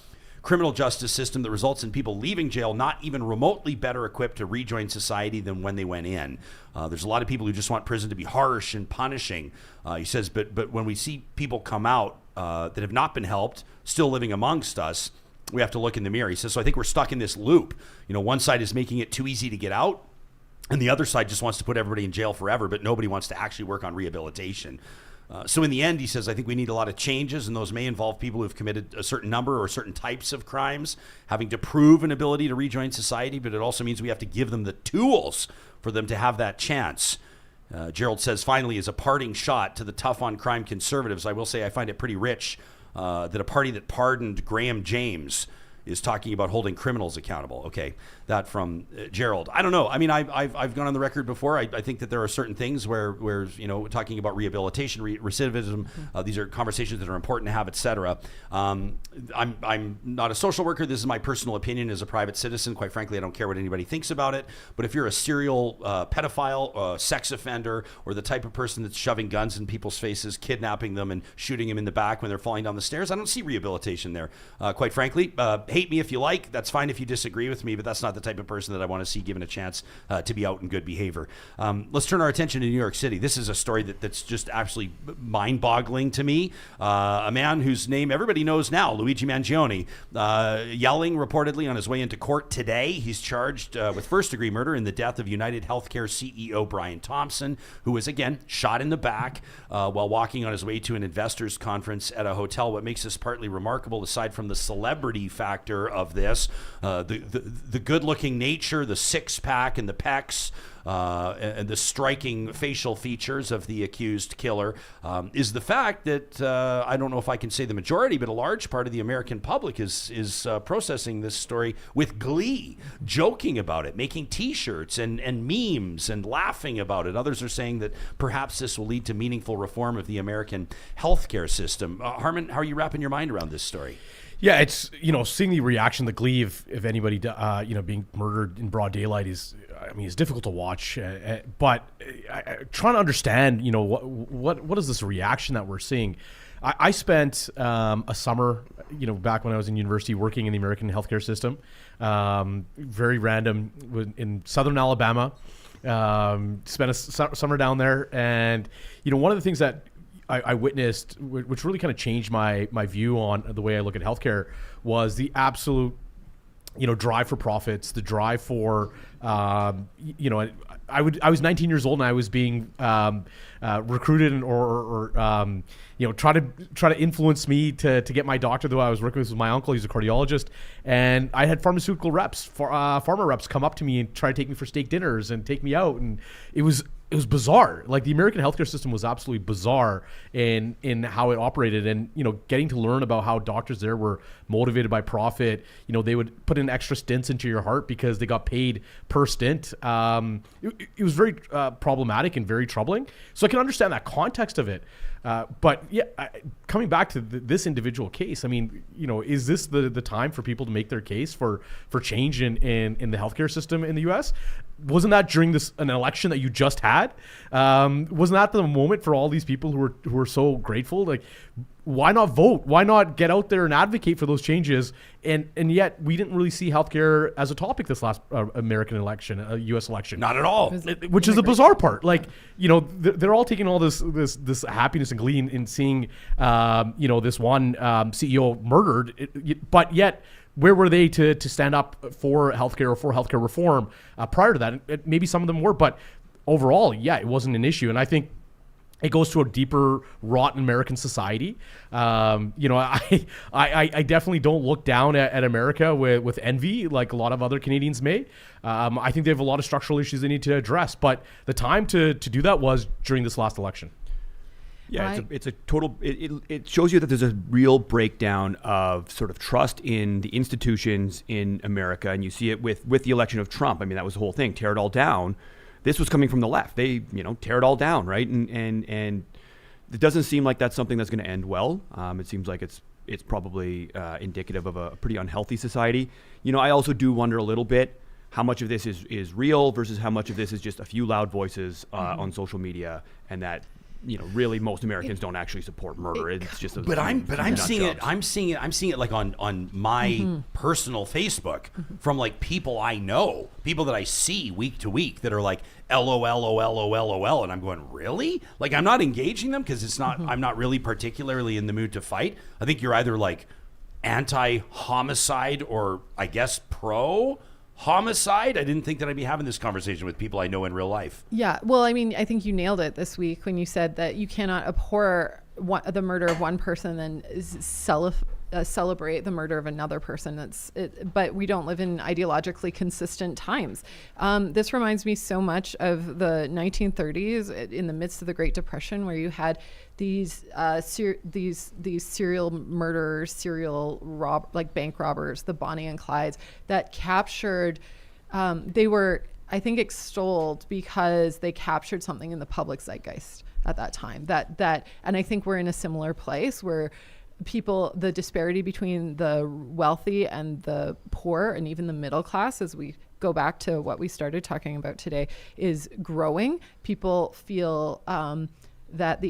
Speaker 3: criminal justice system that results in people leaving jail not even remotely better equipped to rejoin society than when they went in. There's a lot of people who just want prison to be harsh and punishing. He says, but when we see people come out that have not been helped, still living amongst us, we have to look in the mirror. He says, so I think we're stuck in this loop. One side is making it too easy to get out, and the other side just wants to put everybody in jail forever, but nobody wants to actually work on rehabilitation. So in the end, he says, I think we need a lot of changes, and those may involve people who've committed a certain number or certain types of crimes, having to prove an ability to rejoin society, but it also means we have to give them the tools for them to have that chance. Gerald says, finally, as a parting shot to the tough on crime conservatives, I will say I find it pretty rich that a party that pardoned Graham James is talking about holding criminals accountable. Okay, that from Gerald. I don't know. I mean, I've gone on the record before. I think that there are certain things where talking about rehabilitation, recidivism, these are conversations that are important to have, etc. I'm not a social worker. This is my personal opinion as a private citizen. Quite frankly, I don't care what anybody thinks about it. But if you're a serial pedophile, sex offender, or the type of person that's shoving guns in people's faces, kidnapping them, and shooting them in the back when they're falling down the stairs, I don't see rehabilitation there. Quite frankly, hate me if you like. That's fine if you disagree with me, but that's not the type of person that I want to see given a chance to be out in good behavior. Let's turn our attention to New York City. This is a story that's just absolutely mind-boggling to me. A man whose name everybody knows now, Luigi Mangione, yelling reportedly on his way into court today. He's charged with first-degree murder in the death of United Healthcare CEO Brian Thompson, who was, again, shot in the back while walking on his way to an investors conference at a hotel. What makes this partly remarkable, aside from the celebrity factor of this, the good-looking nature, the six-pack and the pecs, and the striking facial features of the accused killer, is the fact that I don't know if I can say the majority, but a large part of the American public is processing this story with glee, joking about it, making T-shirts and memes and laughing about it. Others are saying that perhaps this will lead to meaningful reform of the American healthcare system. Harman, how are you wrapping your mind around this story?
Speaker 5: Yeah, it's, seeing the reaction, the glee of anybody, being murdered in broad daylight is difficult to watch. But trying to understand, what is this reaction that we're seeing? I spent a summer, back when I was in university working in the American healthcare system, very random in Southern Alabama, spent a summer down there. And, one of the things that I witnessed, which really kind of changed my view on the way I look at healthcare, was the absolute, drive for profits, the drive for, I was 19 years old and I was being recruited or try to influence me to get my doctor, though I was working with my uncle. He's a cardiologist, and I had pharmaceutical reps, pharma reps come up to me and try to take me for steak dinners and take me out, and it was bizarre. Like, the American healthcare system was absolutely bizarre in how it operated, and getting to learn about how doctors there were motivated by profit. They would put in extra stints into your heart because they got paid per stint. It was very problematic and very troubling. So I can understand that context of it. But yeah, coming back to this individual case, is this the time for people to make their case for change in the healthcare system in the U.S.? Wasn't that during an election that you just had? Wasn't that the moment for all these people who were so grateful? Like, why not vote? Why not get out there and advocate for those changes? And yet we didn't really see healthcare as a topic this last American eletion, U.S. election.
Speaker 3: Not at all.
Speaker 5: Which is the bizarre part. Like, they're all taking all this happiness and glee in seeing, this one CEO murdered, but yet where were they to stand up for healthcare or for healthcare reform prior to that? Maybe some of them were, but overall, yeah, it wasn't an issue. And I think it goes to a deeper rot in American society. I definitely don't look down at America with envy like a lot of other Canadians may. I think they have a lot of structural issues they need to address, but the time to do that was during this last election.
Speaker 4: Yeah, it's a total. It shows you that there's a real breakdown of sort of trust in the institutions in America, and you see it with the election of Trump. That was the whole thing: tear it all down. This was coming from the left. They, tear it all down, right? And it doesn't seem like that's something that's going to end well. It seems like it's probably indicative of a pretty unhealthy society. I also do wonder a little bit how much of this is real versus how much of this is just a few loud voices on social media, and that really most Americans don't actually support murder. It's just.
Speaker 3: I'm seeing it like on my personal Facebook from like people I know, people that I see week to week that are like LOL, and I'm going, really? Like, I'm not engaging them because it's not. I'm not really particularly in the mood to fight. I think you're either like anti-homicide or I guess pro-homicide. I didn't think that I'd be having this conversation with people I know in real life.
Speaker 6: Yeah, well, I mean, I think you nailed it this week when you said that you cannot abhor the murder of one person and celebrate the murder of another person. But we don't live in ideologically consistent times. This reminds me so much of the 1930s in the midst of the Great Depression, where you had these serial murderers, like bank robbers, the Bonnie and Clydes, that captured. They were, I think, extolled because they captured something in the public zeitgeist at that time. And I think we're in a similar place where the disparity between the wealthy and the poor and even the middle class, as we go back to what we started talking about today, is growing. People feel that the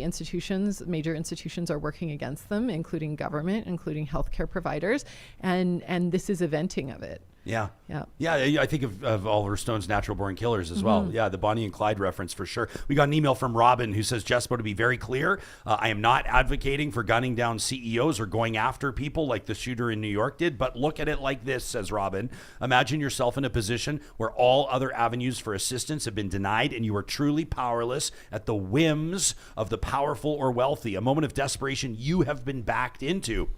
Speaker 6: major institutions are working against them, including government, including healthcare providers, and this is a venting of it.
Speaker 3: Yeah. I think of Oliver Stone's Natural Born Killers as well. Yeah, the Bonnie and Clyde reference for sure. We got an email from Robin who says, Jespo, to be very clear, I am not advocating for gunning down CEOs or going after people like the shooter in New York did, but look at it like this, says Robin. Imagine yourself in a position where all other avenues for assistance have been denied and you are truly powerless at the whims of the powerful or wealthy. A moment of desperation you have been backed into.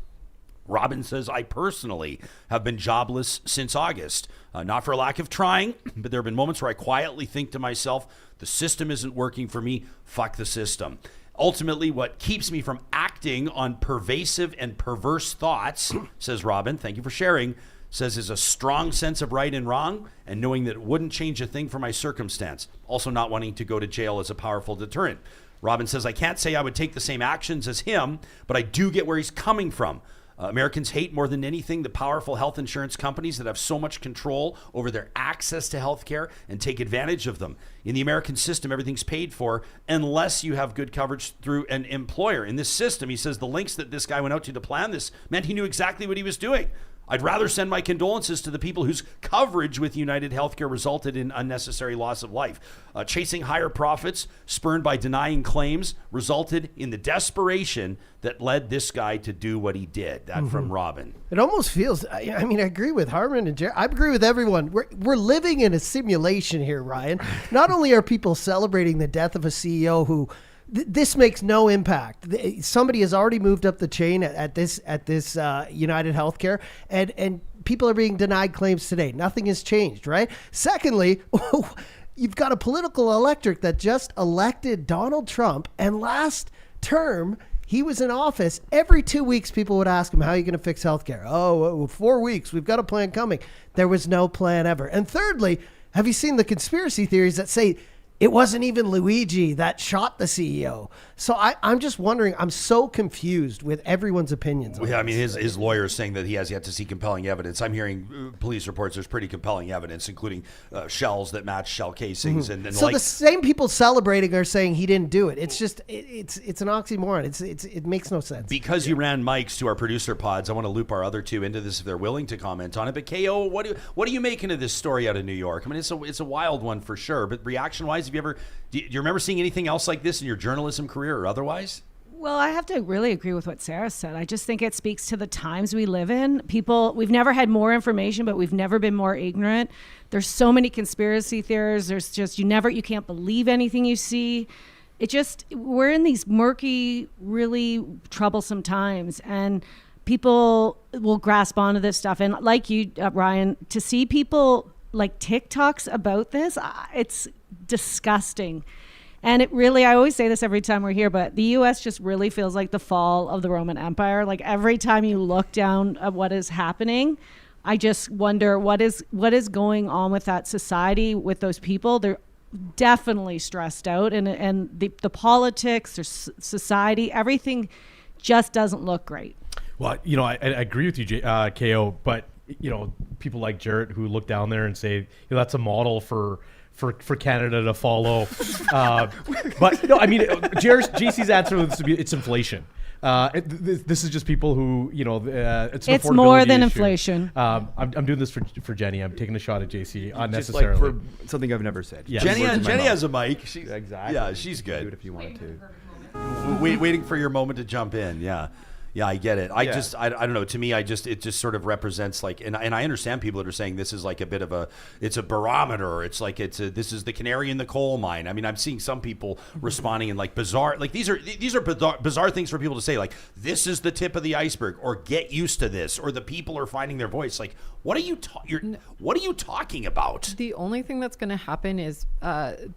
Speaker 3: Robin says, I personally have been jobless since August. Not for a lack of trying, but there have been moments where I quietly think to myself, the system isn't working for me. Fuck the system. Ultimately, what keeps me from acting on pervasive and perverse thoughts, says Robin, thank you for sharing, says is a strong sense of right and wrong and knowing that it wouldn't change a thing for my circumstance. Also not wanting to go to jail as a powerful deterrent. Robin says, I can't say I would take the same actions as him, but I do get where he's coming from. Americans hate more than anything the powerful health insurance companies that have so much control over their access to health care and take advantage of them. In the American system, everything's paid for unless you have good coverage through an employer. In this system, he says the links that this guy went out to plan this meant he knew exactly what he was doing. I'd rather send my condolences to the people whose coverage with United Healthcare resulted in unnecessary loss of life. Chasing higher profits, spurned by denying claims, resulted in the desperation that led this guy to do what he did. That from Robin.
Speaker 9: It almost feels, I mean, I agree with Harman and Jarrett. I agree with everyone. We're living in a simulation here, Ryan. Not only are people celebrating the death of a CEO who this makes no impact. Somebody has already moved up the chain at this United Healthcare, and people are being denied claims today. Nothing has changed, right? Secondly, you've got a political electorate that just elected Donald Trump, and last term he was in office. Every 2 weeks, people would ask him, how are you going to fix healthcare? Oh, 4 weeks. We've got a plan coming. There was no plan ever. And thirdly, have you seen the conspiracy theories that say it wasn't even Luigi that shot the CEO? So I'm just wondering, I'm so confused with everyone's opinions.
Speaker 3: Yeah, I mean, his lawyer is saying that he has yet to see compelling evidence. I'm hearing police reports there's pretty compelling evidence, including shells that match shell casings. And
Speaker 9: so the same people celebrating are saying he didn't do it. It's just, it's an oxymoron. It makes no sense.
Speaker 3: Because you ran mics to our producer pods, I want to loop our other two into this if they're willing to comment on it. But KO, what are you making of this story out of New York? I mean, it's a wild one for sure, but reaction-wise, do you remember seeing anything else like this in your journalism career or otherwise?
Speaker 8: Well, I have to really agree with what Sarah said. I just think it speaks to the times we live in. We've never had more information, but we've never been more ignorant. There's so many conspiracy theories. There's just, you can't believe anything you see. We're in these murky, really troublesome times, and people will grasp onto this stuff. And like you, Ryan, to see people like TikToks about this, it's disgusting. And it really, I always say this every time we're here, but the U.S. just really feels like the fall of the Roman Empire. Like every time you look down at what is happening, I just wonder what is going on with that society, with those people. They're definitely stressed out, and the politics, their society, everything just doesn't look great.
Speaker 5: Well, I agree with you, KO, but people like Jarrett who look down there and say, that's a model for for Canada to follow. But no, I mean, JC's answer was it's inflation. This is just people who, it's
Speaker 8: more than
Speaker 5: issue.
Speaker 8: inflation.
Speaker 5: I'm doing this for Jenny. I'm taking a shot at JC
Speaker 4: Just
Speaker 5: unnecessarily.
Speaker 4: like for something I've never said.
Speaker 5: Yeah.
Speaker 3: Jenny has a mic.
Speaker 4: Exactly.
Speaker 3: Yeah, she's
Speaker 4: Do it
Speaker 3: good.
Speaker 4: if you wanted to.
Speaker 3: Waiting for your moment to jump in. Yeah. Yeah, I get it. I don't know. To me, it just sort of represents like, and I understand people that are saying this is like a bit of it's a barometer. It's like this is the canary in the coal mine. I mean, I'm seeing some people responding in like bizarre, like these are bizarre things for people to say, like this is the tip of the iceberg, or get used to this, or the people are finding their voice. Like, what are you talking about?
Speaker 6: The only thing that's going to happen is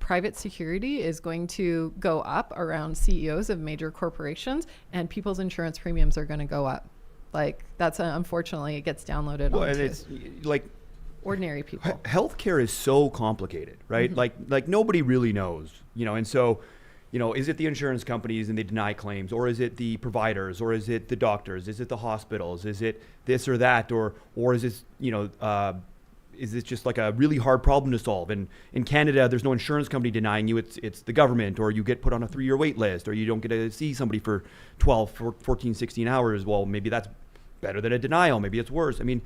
Speaker 6: private security is going to go up around CEOs of major corporations, and people's insurance premiums are going to go up. Like that's unfortunately it gets downloaded
Speaker 4: Well, and
Speaker 6: onto
Speaker 4: it's like
Speaker 6: ordinary people.
Speaker 4: Healthcare is so complicated, right? Like nobody really knows, and so, is it the insurance companies and they deny claims, or is it the providers, or is it the doctors, is it the hospitals, is it this or that, or is this, is this just like a really hard problem to solve? And in Canada, there's no insurance company denying you. It's the government, or you get put on a 3-year wait list, or you don't get to see somebody for 12, 14, 16 hours. Well, maybe that's better than a denial. Maybe it's worse. I mean,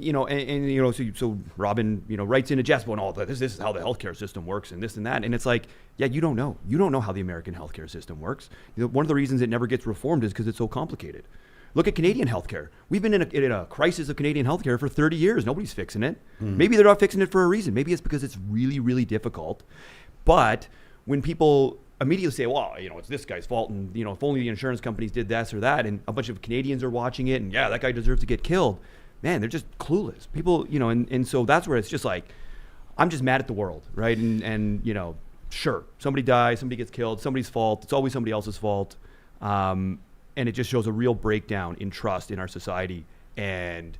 Speaker 4: so Robin, writes into Jespo and all that. This is how the healthcare system works and this and that. And it's like, yeah, you don't know. You don't know how the American healthcare system works. One of the reasons it never gets reformed is because it's so complicated. Look at Canadian healthcare. We've been in a crisis of Canadian healthcare for 30 years. Nobody's fixing it. Maybe they're not fixing it for a reason. Maybe it's because it's really, really difficult. But when people immediately say, well, it's this guy's fault, and, if only the insurance companies did this or that, and a bunch of Canadians are watching it, and yeah, that guy deserves to get killed. Man, they're just clueless. People, and so that's where it's just like, I'm just mad at the world, right? And sure, somebody dies, somebody gets killed, somebody's fault. It's always somebody else's fault. And it just shows a real breakdown in trust in our society. And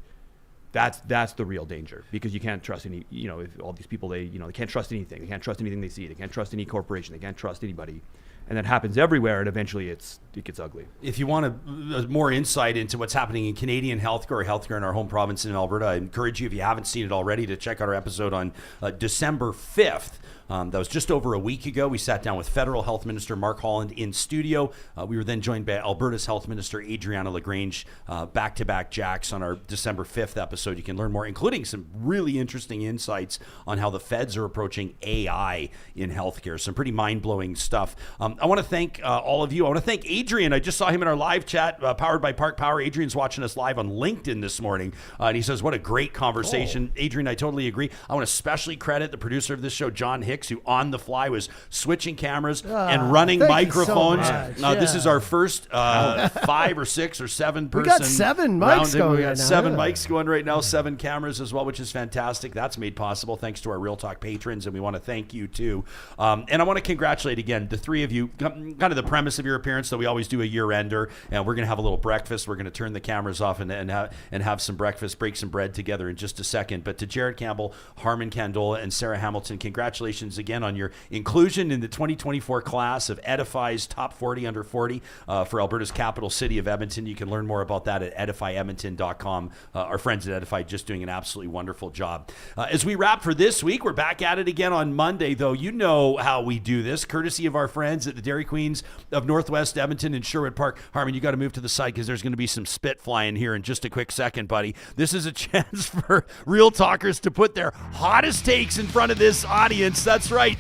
Speaker 4: that's the real danger, because you can't trust any, if all these people, they can't trust anything. They can't trust anything they see. They can't trust any corporation. They can't trust anybody. And that happens everywhere, and eventually it gets ugly.
Speaker 3: If you want more insight into what's happening in Canadian healthcare or healthcare in our home province in Alberta, I encourage you, if you haven't seen it already, to check out our episode on December 5th. That was just over a week ago. We sat down with Federal Health Minister Mark Holland in studio. We were then joined by Alberta's Health Minister Adriana LaGrange, back-to-back jacks on our December 5th episode. You can learn more, including some really interesting insights on how the feds are approaching AI in healthcare. Some pretty mind-blowing stuff. I want to thank all of you. I want to thank Adrian. I just saw him in our live chat, powered by Park Power. Adrian's watching us live on LinkedIn this morning, and he says, what a great conversation. Adrian, I totally agree. I want to especially credit the producer of this show, John Hicks, who on the fly was switching cameras and running microphones.
Speaker 9: So
Speaker 3: this is our first 5 or 6 or 7 person.
Speaker 9: We got 7 mics going
Speaker 3: We got
Speaker 9: right now.
Speaker 3: 7 mics going right now, 7 cameras as well, which is fantastic. That's made possible thanks to our Real Talk patrons, and we want to thank you too. And I want to congratulate again the 3 of you. Kind of the premise of your appearance that we always do a year-ender, and we're going to have a little breakfast. We're going to turn the cameras off and have some breakfast, break some bread together in just a second. But to Jarrett Campbell, Harman Kandola, and Sarah Hamilton, congratulations again on your inclusion in the 2024 class of Edify's Top 40 Under 40 for Alberta's capital city of Edmonton. You can learn more about that at edifyedmonton.com. Our friends at Edify just doing an absolutely wonderful job. As we wrap for this week, we're back at it again on Monday, though. You know how we do this, courtesy of our friends at the Dairy Queens of Northwest Edmonton and Sherwood Park. Harman, you got to move to the side because there's going to be some spit flying here in just a quick second, buddy. This is a chance for Real Talkers to put their hottest takes in front of this audience. That's right.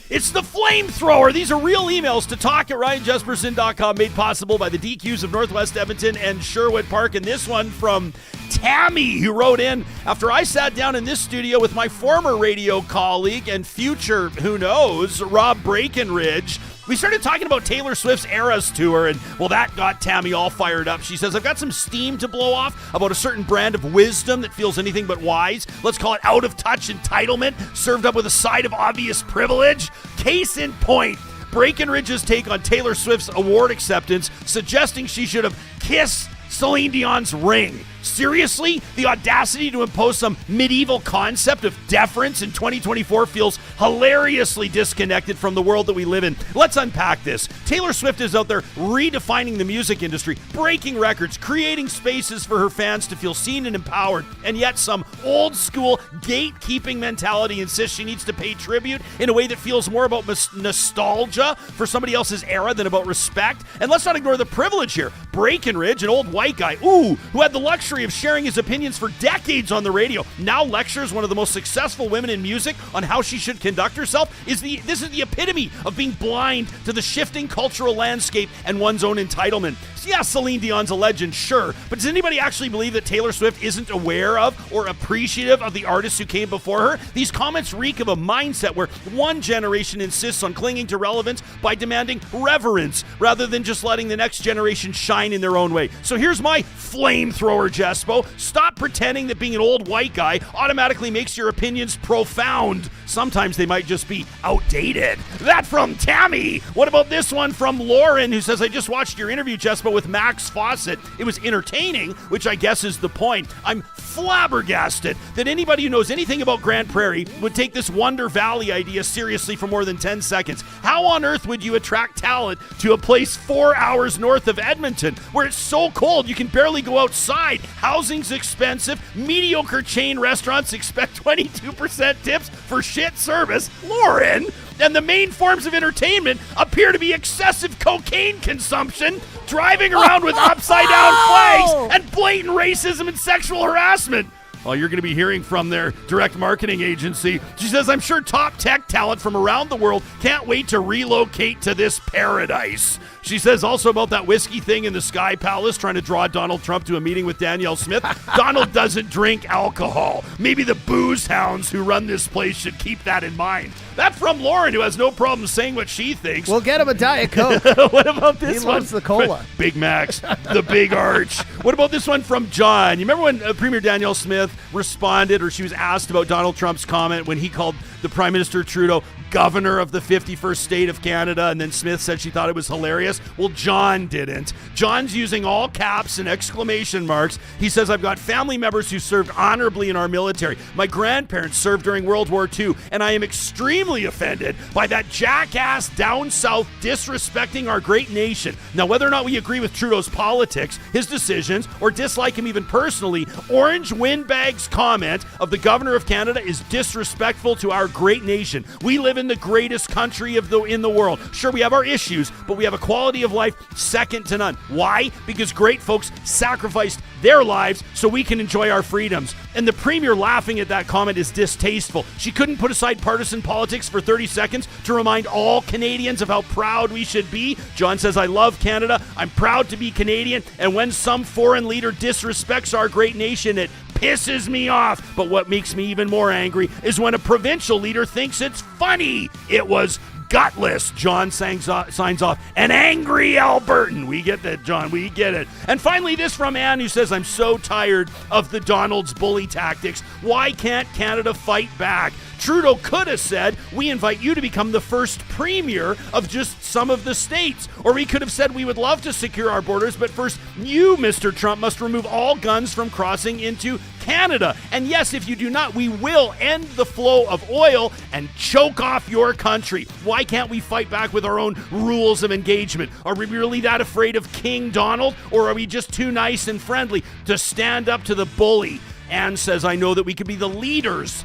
Speaker 3: It's the Flamethrower. These are real emails to talk@ryanjesperson.com, made possible by the DQs of Northwest Edmonton and Sherwood Park. And this one from Tammy, who wrote in, after I sat down in this studio with my former radio colleague and future, who knows, Rob Breckenridge, we started talking about Taylor Swift's Eras Tour, and, well, that got Tammy all fired up. She says, I've got some steam to blow off about a certain brand of wisdom that feels anything but wise. Let's call it out-of-touch entitlement, served up with a side of obvious privilege. Case in point, Breckenridge's take on Taylor Swift's award acceptance, suggesting she should have kissed Celine Dion's ring. Seriously? The audacity to impose some medieval concept of deference in 2024 feels hilariously disconnected from the world that we live in. Let's unpack this. Taylor Swift is out there redefining the music industry, breaking records, creating spaces for her fans to feel seen and empowered, and yet some old school gatekeeping mentality insists she needs to pay tribute in a way that feels more about nostalgia for somebody else's era than about respect. And let's not ignore the privilege here. Breckenridge, an old white guy, who had the luxury of sharing his opinions for decades on the radio, now lectures one of the most successful women in music on how she should conduct herself. This is the epitome of being blind to the shifting cultural landscape and one's own entitlement. Yeah, Celine Dion's a legend, sure, but does anybody actually believe that Taylor Swift isn't aware of or appreciative of the artists who came before her? These comments reek of a mindset where one generation insists on clinging to relevance by demanding reverence rather than just letting the next generation shine in their own way. So here's my flamethrower, Jespo. Stop pretending that being an old white guy automatically makes your opinions profound. Sometimes they might just be outdated. That from Tammy. What about this one from Lauren, who says, I just watched your interview, Jespo, with Max Fawcett. It was entertaining, which I guess is the point. I'm flabbergasted that anybody who knows anything about Grand Prairie would take this Wonder Valley idea seriously for more than 10 seconds. How on earth would you attract talent to a place 4 hours north of Edmonton, where it's so cold you can barely go outside? Housing's expensive, mediocre chain restaurants expect 22% tips for shit service. Lauren, and the main forms of entertainment appear to be excessive cocaine consumption, driving around with upside-down flags, and blatant racism and sexual harassment. Well, you're going to be hearing from their direct marketing agency. She says, I'm sure top tech talent from around the world can't wait to relocate to this paradise. She says also about that whiskey thing in the Sky Palace trying to draw Donald Trump to a meeting with Danielle Smith. Donald doesn't drink alcohol. Maybe the booze hounds who run this place should keep that in mind. That from Lauren, who has no problem saying what she thinks.
Speaker 9: We'll get him a Diet Coke.
Speaker 3: What about this one?
Speaker 9: He loves the cola.
Speaker 3: Big Macs, the Big Arch. What about this one from John? You remember when Premier Danielle Smith responded, or she was asked about Donald Trump's comment when he called the Prime Minister Trudeau governor of the 51st state of Canada, and then Smith said she thought it was hilarious? Well, John didn't. John's using all caps and exclamation marks. He says, I've got family members who served honorably in our military. My grandparents served during World War II, and I am extremely offended by that jackass down south disrespecting our great nation. Now, whether or not we agree with Trudeau's politics, his decisions, or dislike him even personally, Orange Windbag's comment of the governor of Canada is disrespectful to our great nation. We live in the greatest country in the world. Sure, we have our issues, but we have a quality of life second to none. Why? Because great folks sacrificed their lives so we can enjoy our freedoms. And the Premier laughing at that comment is distasteful. She couldn't put aside partisan politics for 30 seconds to remind all Canadians of how proud we should be. John says, I love Canada. I'm proud to be Canadian. And when some foreign leader disrespects our great nation, it pisses me off. But what makes me even more angry is when a provincial leader thinks it's funny. It was gutless. John signs off. An angry Albertan. We get that, John. We get it. And finally, this from Anne, who says, I'm so tired of the Donald's bully tactics. Why can't Canada fight back? Trudeau could have said, we invite you to become the first premier of just some of the states. Or he could have said, we would love to secure our borders, but first you, Mr. Trump, must remove all guns from crossing into Canada. And yes, if you do not, we will end the flow of oil and choke off your country. Why can't we fight back with our own rules of engagement? Are we really that afraid of King Donald? Or are we just too nice and friendly to stand up to the bully? Anne says, I know that we could be the leaders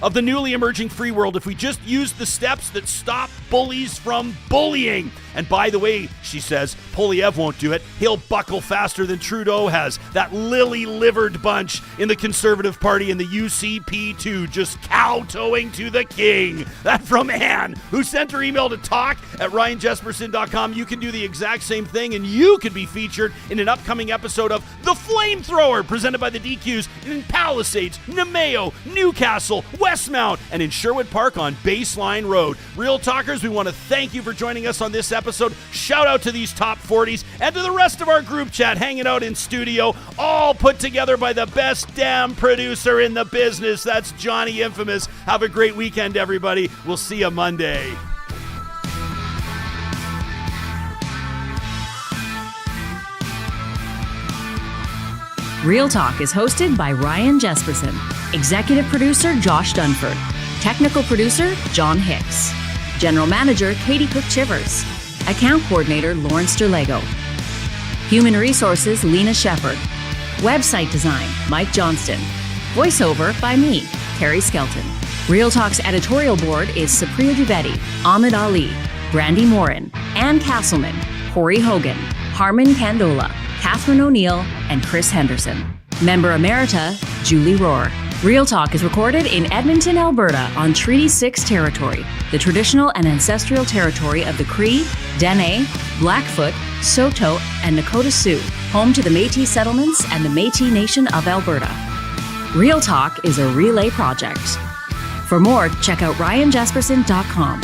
Speaker 3: of the newly emerging free world if we just use the steps that stop bullies from bullying. And by the way, she says, Poilievre won't do it. He'll buckle faster than Trudeau has. That lily-livered bunch in the Conservative Party and the UCP too, just kowtowing to the king. That from Anne, who sent her email to talk@ryanjesperson.com. You can do the exact same thing, and you could be featured in an upcoming episode of The Flamethrower, presented by the DQs in Palisades, Nemeo, Newcastle, Westmount, and in Sherwood Park on Baseline Road. Real Talkers, we want to thank you for joining us on this episode. Shout out to these top 40s and to the rest of our group chat hanging out in studio, all put together by the best damn producer in the business. That's Johnny Infamous. Have a great weekend, everybody. We'll see you Monday.
Speaker 2: Real Talk is hosted by Ryan Jesperson, executive producer Josh Dunford. Technical producer, John Hicks. General Manager, Katie Cook-Chivers. Account Coordinator, Lawrence Derlego. Human Resources, Lena Shepard. Website Design, Mike Johnston. Voiceover by me, Carrie Skelton. Real Talk's editorial board is Supriya Dwivedi, Ahmed Ali, Brandy Morin, Ann Castleman, Corey Hogan, Harman Kandola, Catherine O'Neill, and Chris Henderson. Member Emerita, Julie Rohr. Real Talk is recorded in Edmonton, Alberta on Treaty 6 territory, the traditional and ancestral territory of the Cree, Dene, Blackfoot, Saulteaux, and Nakota Sioux, home to the Métis settlements and the Métis Nation of Alberta. Real Talk is a relay project. For more, check out ryanjesperson.com.